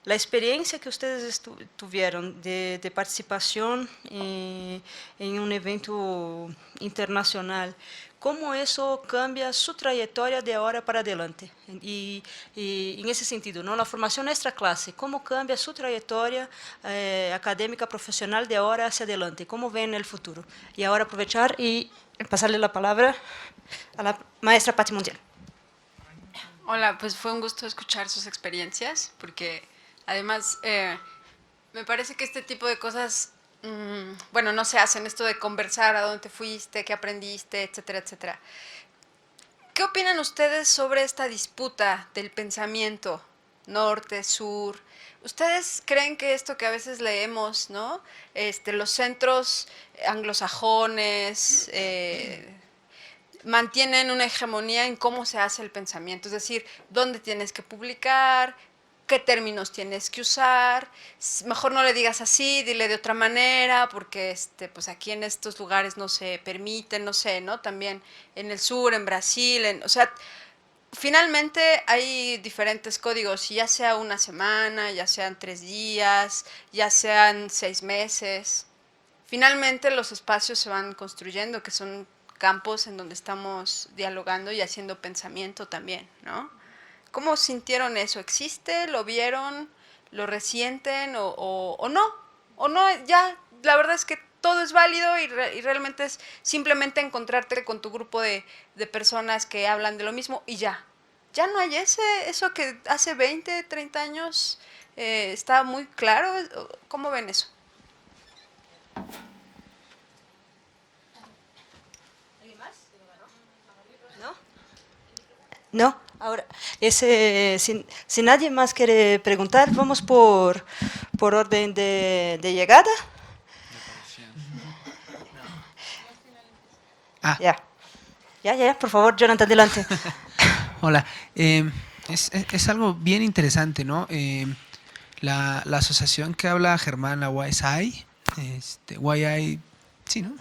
La experiencia que ustedes tuvieron de participación en un evento internacional, ¿cómo eso cambia su trayectoria de ahora para adelante? Y en ese sentido, ¿no? La formación extra clase, ¿cómo cambia su trayectoria académica profesional de ahora hacia adelante? ¿Cómo ven el futuro? Y ahora aprovechar y pasarle la palabra a la maestra Patti Montiel. Hola, pues fue un gusto escuchar sus experiencias, porque además me parece que este tipo de cosas, bueno, no se hacen, esto de conversar, a dónde te fuiste, qué aprendiste, etcétera, etcétera. ¿Qué opinan ustedes sobre esta disputa del pensamiento norte-sur? ¿Ustedes creen que esto que a veces leemos, ¿no? Los centros anglosajones mantienen una hegemonía en cómo se hace el pensamiento, es decir, dónde tienes que publicar, qué términos tienes que usar, mejor no le digas así, dile de otra manera, porque pues aquí en estos lugares no se permite, no sé, ¿no? También en el sur, en Brasil, o sea, finalmente hay diferentes códigos, ya sea una semana, ya sean 3 días, ya sean 6 meses. Finalmente los espacios se van construyendo, que son campos en donde estamos dialogando y haciendo pensamiento también, ¿no? ¿Cómo sintieron eso? ¿Existe? ¿Lo vieron? ¿Lo resienten? ¿O no? ¿O no? Ya, la verdad es que todo es válido y realmente es simplemente encontrarte con tu grupo de personas que hablan de lo mismo y ya. Ya no hay eso que hace 20, 30 años está muy claro. ¿Cómo ven eso? No, ahora, si nadie más quiere preguntar, vamos por orden de llegada. Ya, por favor, Jonathan, adelante. Hola, es algo bien interesante, ¿no? La asociación que habla Germán, la YSI, YI, sí, ¿no?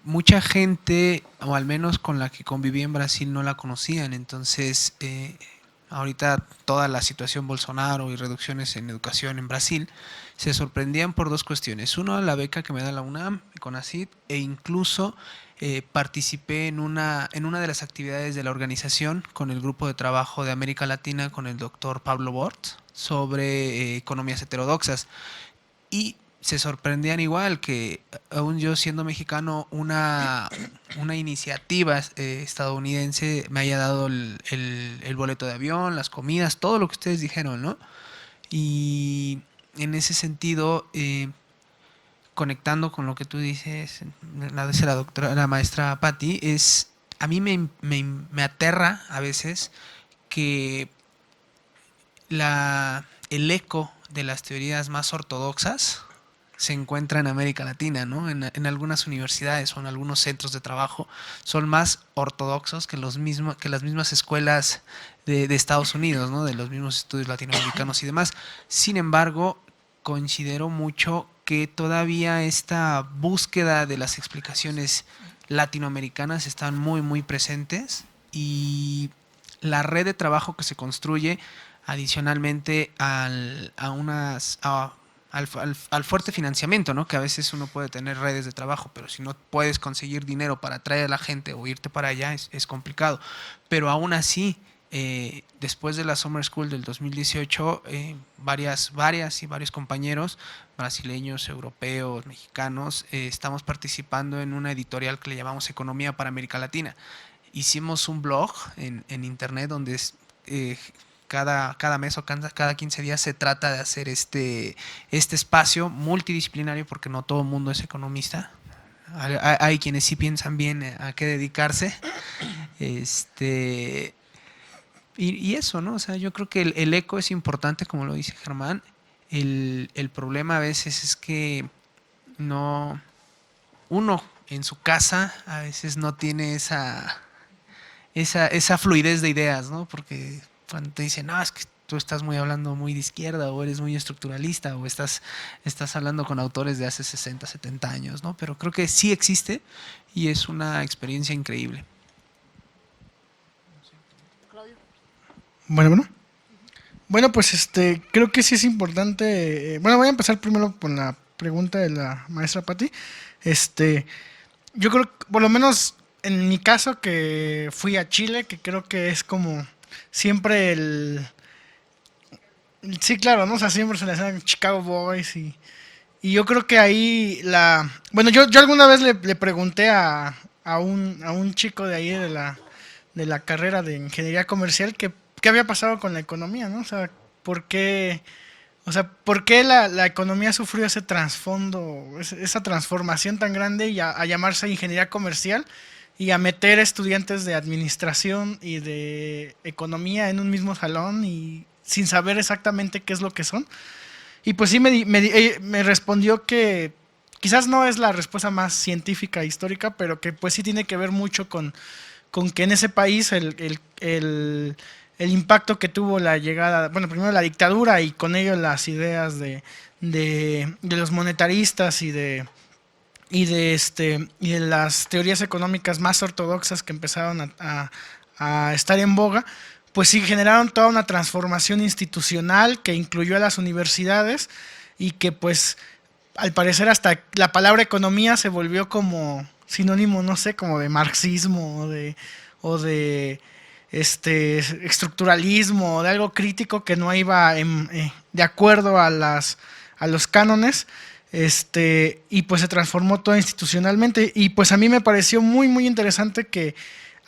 Mucha gente, o al menos con la que conviví en Brasil, no la conocían. Entonces, ahorita toda la situación Bolsonaro y reducciones en educación en Brasil se sorprendían por 2 cuestiones. Uno, la beca que me da la UNAM, CONACYT, e incluso participé en una de las actividades de la organización con el grupo de trabajo de América Latina con el doctor Pablo Bort sobre economías heterodoxas. Y se sorprendían igual que, aún yo siendo mexicano, una iniciativa estadounidense me haya dado el boleto de avión, las comidas, todo lo que ustedes dijeron, ¿no? Y en ese sentido, conectando con lo que tú dices, la maestra Patti, a mí me aterra a veces que el eco de las teorías más ortodoxas se encuentra en América Latina, ¿no? En algunas universidades o en algunos centros de trabajo son más ortodoxos que las mismas escuelas de Estados Unidos, ¿no? De los mismos estudios latinoamericanos y demás. Sin embargo, considero mucho que todavía esta búsqueda de las explicaciones latinoamericanas están muy, muy presentes, y la red de trabajo que se construye adicionalmente al fuerte financiamiento, ¿no? Que a veces uno puede tener redes de trabajo, pero si no puedes conseguir dinero para atraer a la gente o irte para allá, es complicado. Pero aún así, después de la Summer School del 2018, varios compañeros brasileños, europeos, mexicanos, estamos participando en una editorial que le llamamos Economía para América Latina. Hicimos un blog en internet donde cada mes o cada 15 días se trata de hacer este espacio multidisciplinario, porque no todo el mundo es economista. Hay quienes sí piensan bien a qué dedicarse. Y eso, ¿no? O sea, yo creo que el eco es importante, como lo dice Germán. El problema a veces es que uno en su casa a veces no tiene esa fluidez de ideas, ¿no? Porque cuando te dicen, no, es que tú estás hablando muy de izquierda o eres muy estructuralista o estás hablando con autores de hace 60, 70 años, ¿no? Pero creo que sí existe y es una experiencia increíble. Bueno, pues creo que sí es importante. Bueno, voy a empezar primero con la pregunta de la maestra Patti. Yo creo que, por lo menos en mi caso, que fui a Chile, que creo que es como siempre sí, claro, ¿no? O sea, siempre se le hacen Chicago Boys y yo creo que ahí bueno, yo alguna vez le pregunté a un chico de ahí de la carrera de ingeniería comercial que qué había pasado con la economía, ¿no? O sea, ¿por qué la economía sufrió ese trasfondo, esa transformación tan grande y a llamarse ingeniería comercial y a meter estudiantes de administración y de economía en un mismo salón y sin saber exactamente qué es lo que son? Y pues sí me respondió que quizás no es la respuesta más científica e histórica, pero que pues sí tiene que ver mucho con que en ese país el impacto que tuvo la llegada, bueno, primero la dictadura y con ello las ideas de los monetaristas y de las teorías económicas más ortodoxas que empezaron a estar en boga, pues sí generaron toda una transformación institucional que incluyó a las universidades y que pues al parecer hasta la palabra economía se volvió como sinónimo, no sé, como de marxismo o de estructuralismo o de algo crítico que no iba de acuerdo a los cánones. Y pues se transformó todo institucionalmente y pues a mí me pareció muy muy interesante que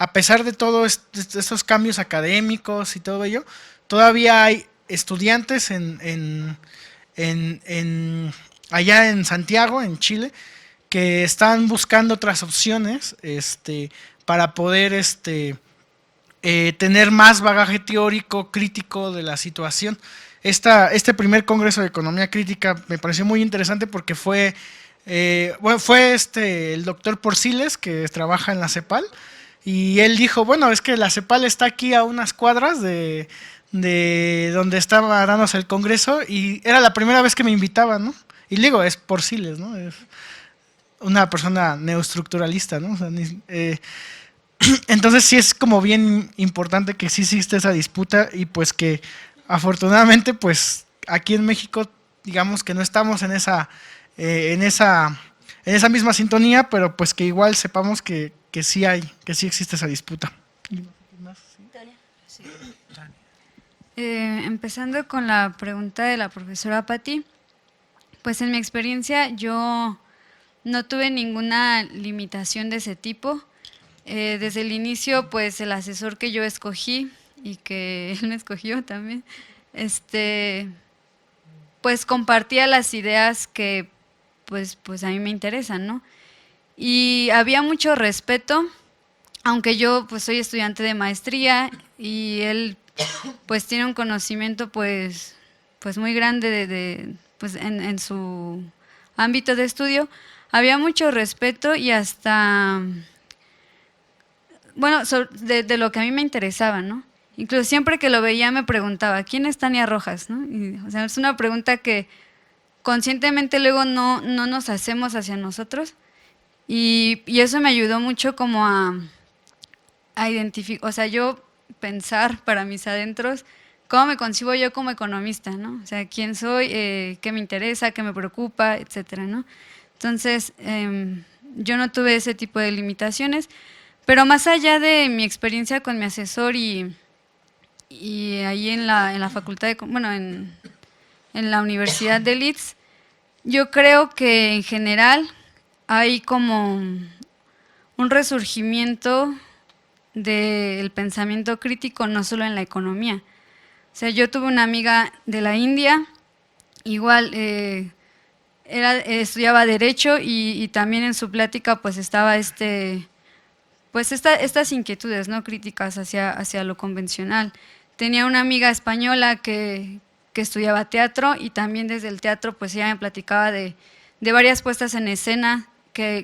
a pesar de todos estos cambios académicos y todo ello, todavía hay estudiantes allá en Santiago, en Chile, que están buscando otras opciones para poder tener más bagaje teórico crítico de la situación. Este primer Congreso de Economía Crítica me pareció muy interesante porque fue el doctor Porciles, que trabaja en la CEPAL, y él dijo, bueno, es que la CEPAL está aquí a unas cuadras de donde estaba dándose el Congreso, y era la primera vez que me invitaban, ¿no? Y digo, es Porciles, ¿no? Es una persona neoestructuralista, ¿no? O sea, entonces sí es como bien importante que sí existe esa disputa y pues que afortunadamente pues aquí en México digamos que no estamos en esa misma sintonía, pero pues que igual sepamos que sí existe esa disputa. Empezando con la pregunta de la profesora Patti, pues en mi experiencia yo no tuve ninguna limitación de ese tipo. Desde el inicio, pues el asesor que yo escogí y que él me escogió también, pues compartía las ideas que pues a mí me interesan, ¿no? Y había mucho respeto, aunque yo pues soy estudiante de maestría y él pues tiene un conocimiento pues muy grande pues en su ámbito de estudio. Había mucho respeto y hasta, bueno, de lo que a mí me interesaba, ¿no? Incluso siempre que lo veía me preguntaba, ¿quién es Tania Rojas? ¿No? Y, o sea, es una pregunta que conscientemente luego no nos hacemos hacia nosotros y eso me ayudó mucho como a identificar, o sea, yo pensar para mis adentros cómo me concibo yo como economista, ¿no? O sea, quién soy, qué me interesa, qué me preocupa, etcétera, ¿no? Entonces, yo no tuve ese tipo de limitaciones, pero más allá de mi experiencia con mi asesor y ahí en la facultad, bueno, en la Universidad de Leeds, yo creo que en general hay como un resurgimiento del pensamiento crítico, no solo en la economía. O sea, yo tuve una amiga de la India, igual estudiaba Derecho y también en su plática pues estaba estas inquietudes, ¿no? Críticas hacia lo convencional. Tenía una amiga española que estudiaba teatro y también desde el teatro pues ella me platicaba de varias puestas en escena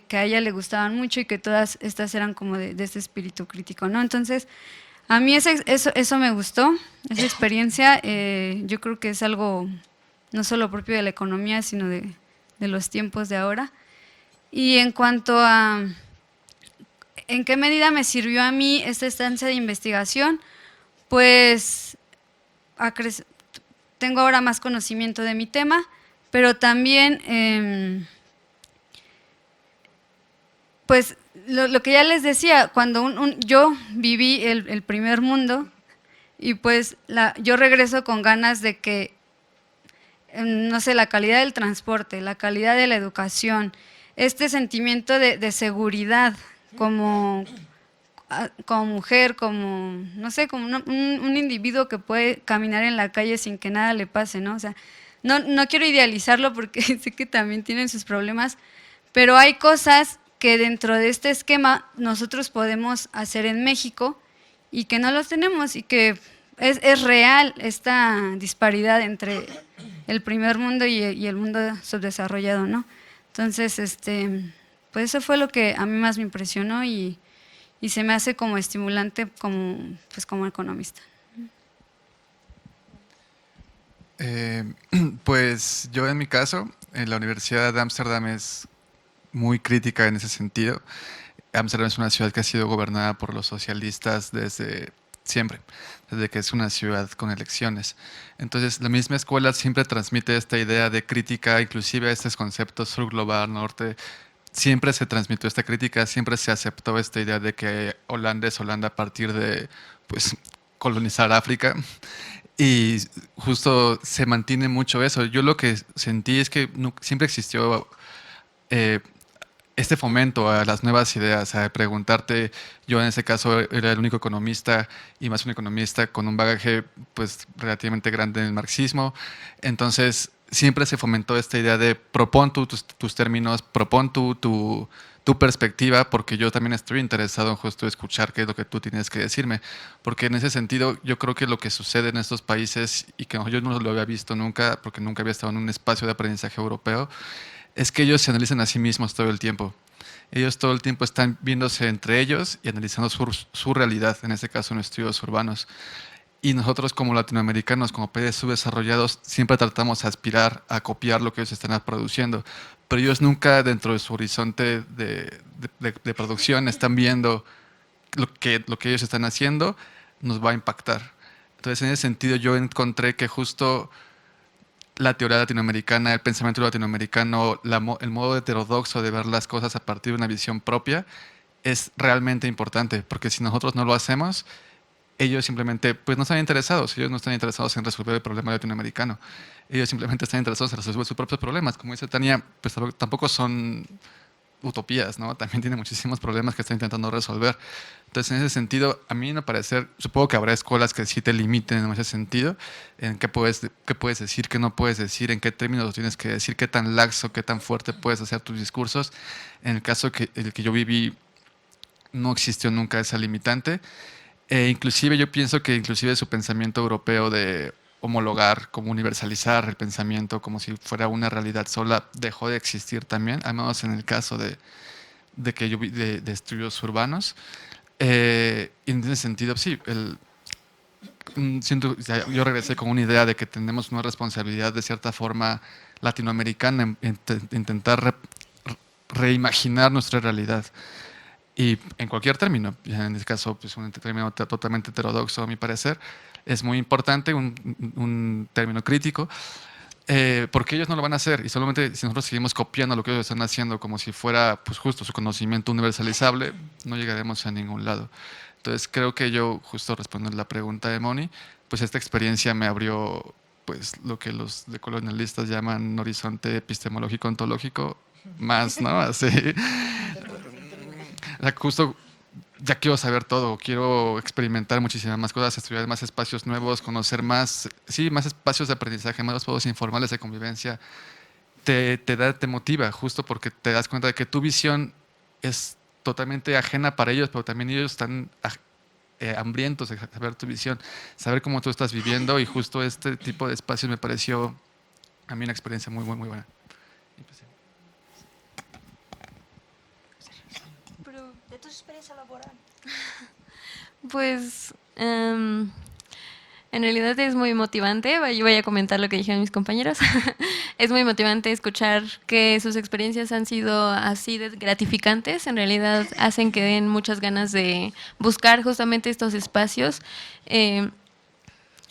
que a ella le gustaban mucho y que todas estas eran como de este espíritu crítico, ¿no? Entonces, a mí eso me gustó, esa experiencia. Yo creo que es algo no solo propio de la economía, sino de los tiempos de ahora. Y en cuanto a en qué medida me sirvió a mí esta estancia de investigación, pues tengo ahora más conocimiento de mi tema, pero también, pues lo que ya les decía, cuando yo viví el primer mundo y pues yo regreso con ganas de que, no sé, la calidad del transporte, la calidad de la educación, este sentimiento de seguridad como mujer, como, no sé, como un individuo que puede caminar en la calle sin que nada le pase, ¿no? O sea, no quiero idealizarlo porque sé que también tienen sus problemas, pero hay cosas que dentro de este esquema nosotros podemos hacer en México y que no los tenemos y que es real esta disparidad entre el primer mundo y el mundo subdesarrollado, ¿no? Entonces, pues eso fue lo que a mí más me impresionó y se me hace como estimulante como economista. Pues yo en mi caso, en la Universidad de Ámsterdam es muy crítica en ese sentido. Ámsterdam es una ciudad que ha sido gobernada por los socialistas desde siempre, desde que es una ciudad con elecciones. Entonces, la misma escuela siempre transmite esta idea de crítica, inclusive a estos conceptos sur global, norte. Siempre se transmitió esta crítica, siempre se aceptó esta idea de que Holanda es Holanda a partir de, pues, colonizar África. Y justo se mantiene mucho eso. Yo lo que sentí es que siempre existió este fomento a las nuevas ideas, a preguntarte. Yo en ese caso era el único economista y más un economista con un bagaje pues relativamente grande en el marxismo. Entonces siempre se fomentó esta idea de propon tus términos, propon tu perspectiva, porque yo también estoy interesado en justo escuchar qué es lo que tú tienes que decirme. Porque en ese sentido yo creo que lo que sucede en estos países, y que yo no lo había visto nunca, porque nunca había estado en un espacio de aprendizaje europeo, es que ellos se analizan a sí mismos todo el tiempo. Ellos todo el tiempo están viéndose entre ellos y analizando su realidad, en este caso en estudios urbanos. Y nosotros como latinoamericanos, como países subdesarrollados, siempre tratamos de aspirar a copiar lo que ellos están produciendo. Pero ellos nunca dentro de su horizonte de producción están viendo lo que ellos están haciendo nos va a impactar. Entonces en ese sentido yo encontré que justo la teoría latinoamericana, el pensamiento latinoamericano, el modo heterodoxo de ver las cosas a partir de una visión propia es realmente importante, porque si nosotros no lo hacemos, ellos simplemente pues no están interesados, ellos no están interesados en resolver el problema latinoamericano, ellos simplemente están interesados en resolver sus propios problemas. Como dice Tania, pues tampoco son utopías, ¿no? También tiene muchísimos problemas que está intentando resolver. Entonces, en ese sentido, a mí, en parecer, supongo que habrá escuelas que sí te limiten en ese sentido, en qué puedes decir, qué no puedes decir, en qué términos lo tienes que decir, qué tan laxo, qué tan fuerte puedes hacer tus discursos. En el caso el que yo viví, no existió nunca esa limitante. Inclusive yo pienso que inclusive su pensamiento europeo de homologar, como universalizar el pensamiento como si fuera una realidad sola, dejó de existir también, al menos en el caso de que yo vi de estudios urbanos. Y en ese sentido, sí, yo regresé con una idea de que tenemos una responsabilidad de cierta forma latinoamericana en intentar reimaginar nuestra realidad. Y en cualquier término, en este caso, pues un término totalmente heterodoxo, a mi parecer, es muy importante, un término crítico, porque ellos no lo van a hacer y solamente si nosotros seguimos copiando lo que ellos están haciendo como si fuera pues justo su conocimiento universalizable, no llegaremos a ningún lado. Entonces creo que yo, justo respondiendo a la pregunta de Moni, pues esta experiencia me abrió pues lo que los decolonialistas llaman un horizonte epistemológico ontológico más, ¿no? Así. O sea, justo ya quiero saber todo, quiero experimentar muchísimas más cosas, estudiar más espacios nuevos, conocer más, sí, más espacios de aprendizaje, más espacios informales de convivencia. Te motiva justo porque te das cuenta de que tu visión es totalmente ajena para ellos, pero también ellos están hambrientos de saber tu visión, saber cómo tú estás viviendo, y justo este tipo de espacios me pareció a mí una experiencia muy, muy, muy buena. Pues en realidad es muy motivante, yo voy a comentar lo que dijeron mis compañeros. Es muy motivante escuchar que sus experiencias han sido así de gratificantes, en realidad hacen que den muchas ganas de buscar justamente estos espacios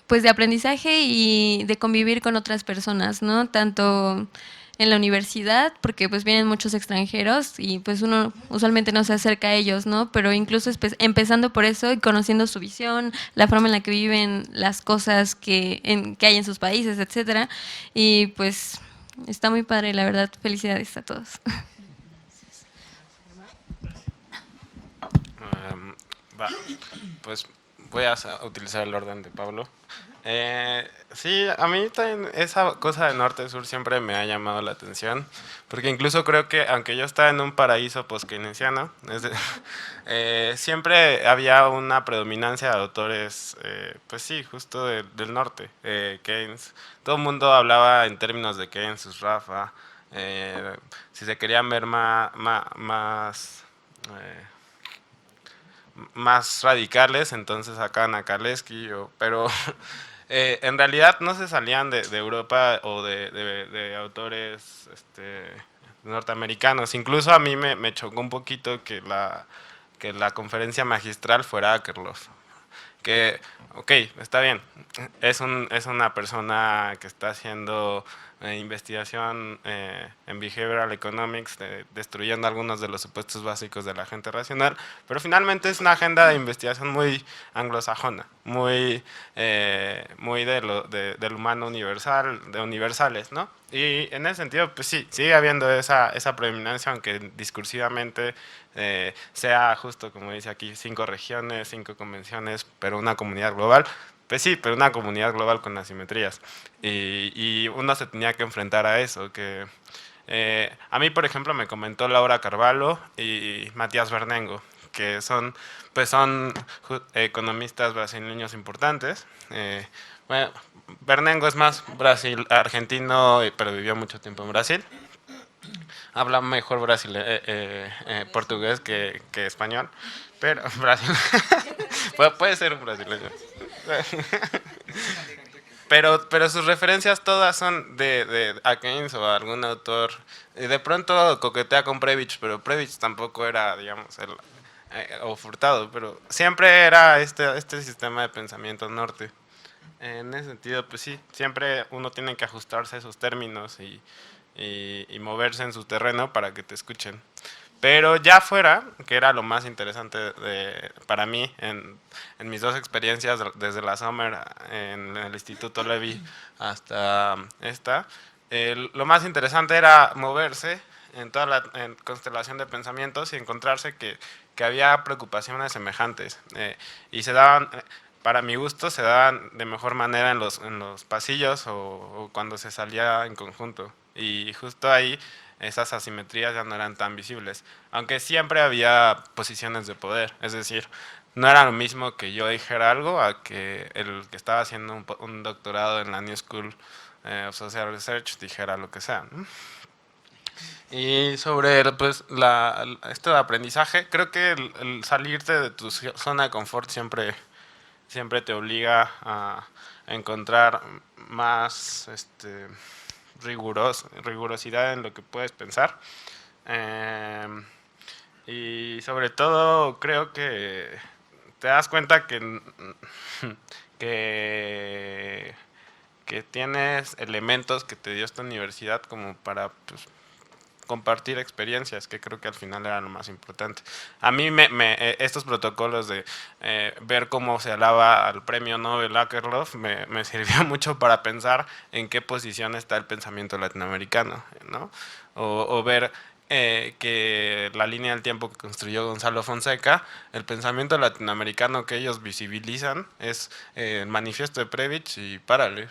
pues de aprendizaje y de convivir con otras personas, ¿no? Tanto en la universidad, porque pues vienen muchos extranjeros y pues uno usualmente no se acerca a ellos, ¿no? Pero incluso empezando por eso y conociendo su visión, la forma en la que viven las cosas que hay en sus países, etcétera. Y pues está muy padre, la verdad. Felicidades a todos. Pues voy a utilizar el orden de Pablo. Sí, a mí también esa cosa de norte-sur siempre me ha llamado la atención, porque incluso creo que aunque yo estaba en un paraíso post-keynesiano, siempre había una predominancia de autores, pues sí, justo del norte, Keynes. Todo el mundo hablaba en términos de Keynes, sus Rafa, si se querían ver más radicales, entonces sacaban a Kaleski, pero en realidad no se salían de Europa o de autores norteamericanos. Incluso a mí me chocó un poquito que la conferencia magistral fuera Akerlof. Que, ok, está bien, es una persona que está haciendo investigación en Behavioral Economics, destruyendo algunos de los supuestos básicos de la gente racional, pero finalmente es una agenda de investigación muy anglosajona, muy del humano universal, de universales, ¿no? Y en ese sentido, pues sí, sigue habiendo esa predominancia, aunque discursivamente sea justo, como dice aquí, 5 regiones, 5 convenciones, pero una comunidad global. Pues sí, pero una comunidad global con asimetrías. Y uno se tenía que enfrentar a eso. Que a mí, por ejemplo, me comentó Laura Carvalho y Matías Bernengo, que son economistas brasileños importantes. Bueno, Bernengo es más argentino, pero vivió mucho tiempo en Brasil. Habla mejor portugués que español, pero puede ser un brasileño. Pero sus referencias todas son de a Keynes o a algún autor. Y de pronto coquetea con Prebisch, pero Prebisch tampoco era, digamos, o Furtado, pero siempre era este sistema de pensamiento norte. En ese sentido, pues sí, siempre uno tiene que ajustarse a esos términos y moverse en su terreno para que te escuchen. Pero ya fuera, que era lo más interesante para mí en mis 2 experiencias, desde la Summer en el Instituto Levy hasta esta, lo más interesante era moverse en toda la constelación de pensamientos y encontrarse que había preocupaciones semejantes y se daban, para mi gusto, se daban de mejor manera en los pasillos o cuando se salía en conjunto. Y justo ahí esas asimetrías ya no eran tan visibles, aunque siempre había posiciones de poder, es decir, no era lo mismo que yo dijera algo a que el que estaba haciendo un doctorado en la New School of Social Research dijera lo que sea, ¿no? Y sobre pues, esto de aprendizaje, creo que el salirte de tu zona de confort siempre te obliga a encontrar más rigurosidad en lo que puedes pensar. Y sobre todo creo que te das cuenta que tienes elementos que te dio esta universidad como para pues, compartir experiencias, que creo que al final era lo más importante. A mí estos protocolos de ver cómo se alaba al premio Nobel Akerlof me sirvió mucho para pensar en qué posición está el pensamiento latinoamericano, ¿no? O ver que la línea del tiempo que construyó Gonzalo Fonseca, el pensamiento latinoamericano que ellos visibilizan es el manifiesto de Prebisch y párale,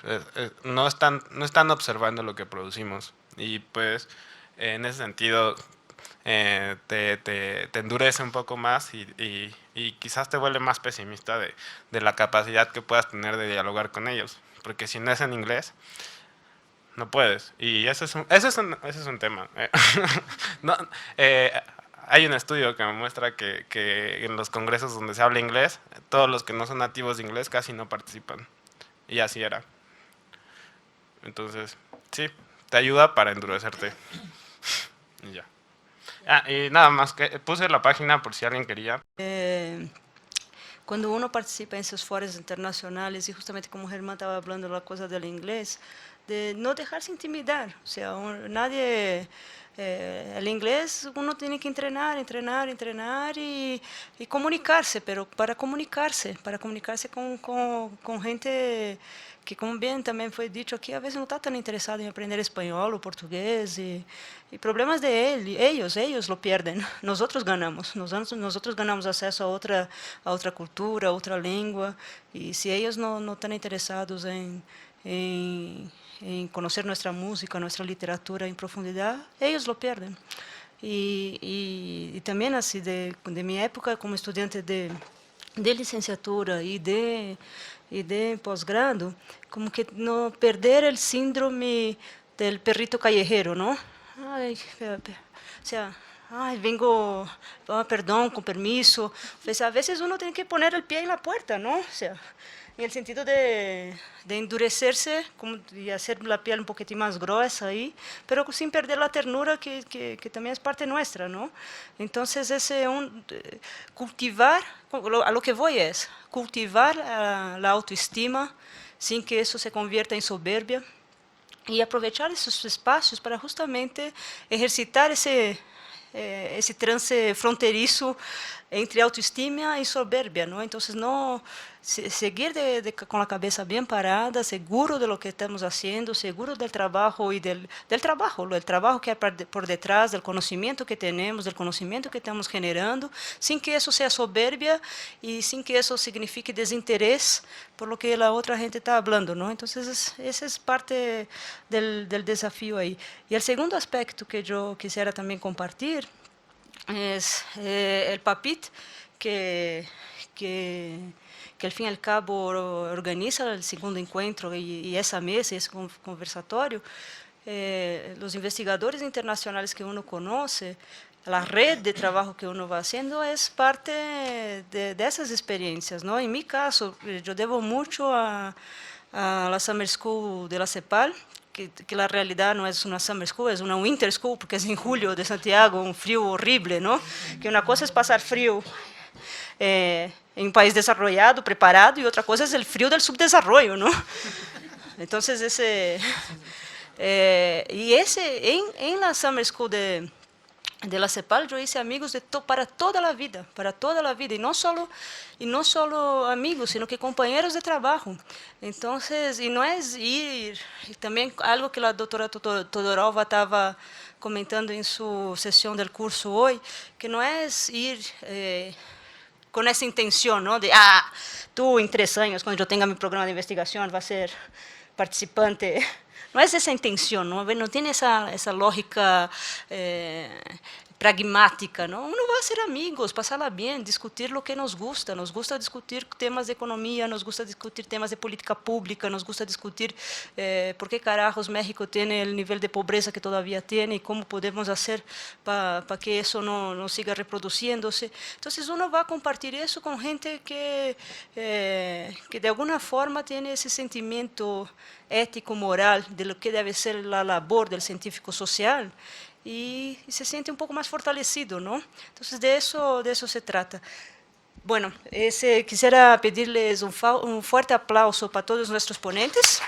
no están observando lo que producimos. Y pues en ese sentido te endurece un poco más y quizás te vuelve más pesimista de la capacidad que puedas tener de dialogar con ellos, porque si no es en inglés no puedes, y ese es un tema. No, hay un estudio que me muestra que en los congresos donde se habla inglés, todos los que no son nativos de inglés casi no participan. Y así era. Entonces, sí, te ayuda para endurecerte. Y ya. Y nada más, que puse la página por si alguien quería. Cuando uno participa en esos foros internacionales, y justamente como Germán estaba hablando de la cosa del inglés, de no dejarse intimidar, o sea, nadie... el inglés uno tiene que entrenar y comunicarse, pero para comunicarse con gente que, como bien también fue dicho aquí, a veces no está tan interesado en aprender español o portugués, y problemas de ellos lo pierden, nosotros ganamos acceso a otra cultura, a otra lengua, y si ellos no están interesados en conocer nuestra música, nuestra literatura en profundidad, ellos lo pierden. Y también así de mi época como estudiante de licenciatura y de posgrado, como que no perder el síndrome del perrito callejero, ¿no? Ay, o sea, vengo, perdón, con permiso. Pues a veces uno tiene que poner el pie en la puerta, ¿no? O sea, en el sentido de endurecerse y hacer la piel un poquitín más gruesa ahí, pero sin perder la ternura que también es parte nuestra, ¿no? Entonces, cultivar, a lo que voy es cultivar la autoestima sin que eso se convierta en soberbia y aprovechar esos espacios para justamente ejercitar ese trance fronterizo entre autoestima y soberbia, ¿no? Entonces, seguir con la cabeza bien parada, seguro de lo que estamos haciendo, seguro del trabajo y del trabajo que hay por detrás, del conocimiento que tenemos, del conocimiento que estamos generando, sin que eso sea soberbia y sin que eso signifique desinterés por lo que la otra gente está hablando, ¿no? Entonces, ese es parte del desafío ahí. Y el segundo aspecto que yo quisiera también compartir es el PAPIT, que al fin y al cabo organiza el segundo encuentro y esa mesa, ese conversatorio. Los investigadores internacionales que uno conoce, la red de trabajo que uno va haciendo es parte de esas experiencias, ¿no? En mi caso, yo debo mucho a la Summer School de la CEPAL, que la realidad no es una summer school, es una winter school, porque es en julio de Santiago, un frío horrible, ¿no? Que una cosa es pasar frío en un país desarrollado, preparado, y otra cosa es el frío del subdesarrollo, ¿no? Entonces, en la summer school de la CEPAL yo hice amigos para toda la vida, y no solo amigos, sino que compañeros de trabajo. Entonces, y no es ir, y también algo que la doctora Todorova estaba comentando en su sesión del curso hoy, que no es ir con esa intención, ¿no? De, tú en 3 años, cuando yo tenga mi programa de investigación, va a ser participante. No es esa intención, no tiene esa lógica pragmática, ¿no? Uno va a ser amigos, pasarla bien, discutir lo que nos gusta discutir temas de economía, nos gusta discutir temas de política pública, nos gusta discutir por qué carajos México tiene el nivel de pobreza que todavía tiene y cómo podemos hacer para que eso no siga reproduciéndose. Entonces uno va a compartir eso con gente que de alguna forma tiene ese sentimiento ético, moral, de lo que debe ser la labor del científico social, y se siente un poco más fortalecido, ¿no? Entonces, de eso se trata. Bueno, quisiera pedirles un fuerte aplauso para todos nuestros ponentes.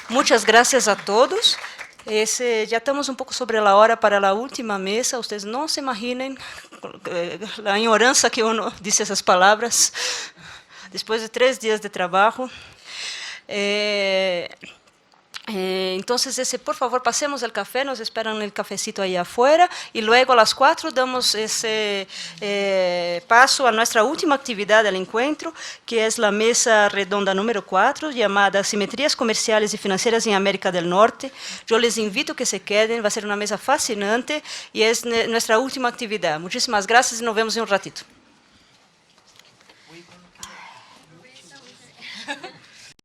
Muchas gracias a todos. Ya estamos un poco sobre la hora para la última mesa. Ustedes no se imaginen la ignorancia que uno dice esas palabras después de 3 días de trabajo. Entonces, por favor, pasemos el café, nos esperan el cafecito ahí afuera, y luego a las 4 damos ese paso a nuestra última actividad del encuentro, que es la mesa redonda número 4, llamada Simetrías Comerciales y Financieras en América del Norte. Yo les invito a que se queden, va a ser una mesa fascinante y es nuestra última actividad. Muchísimas gracias y nos vemos en un ratito.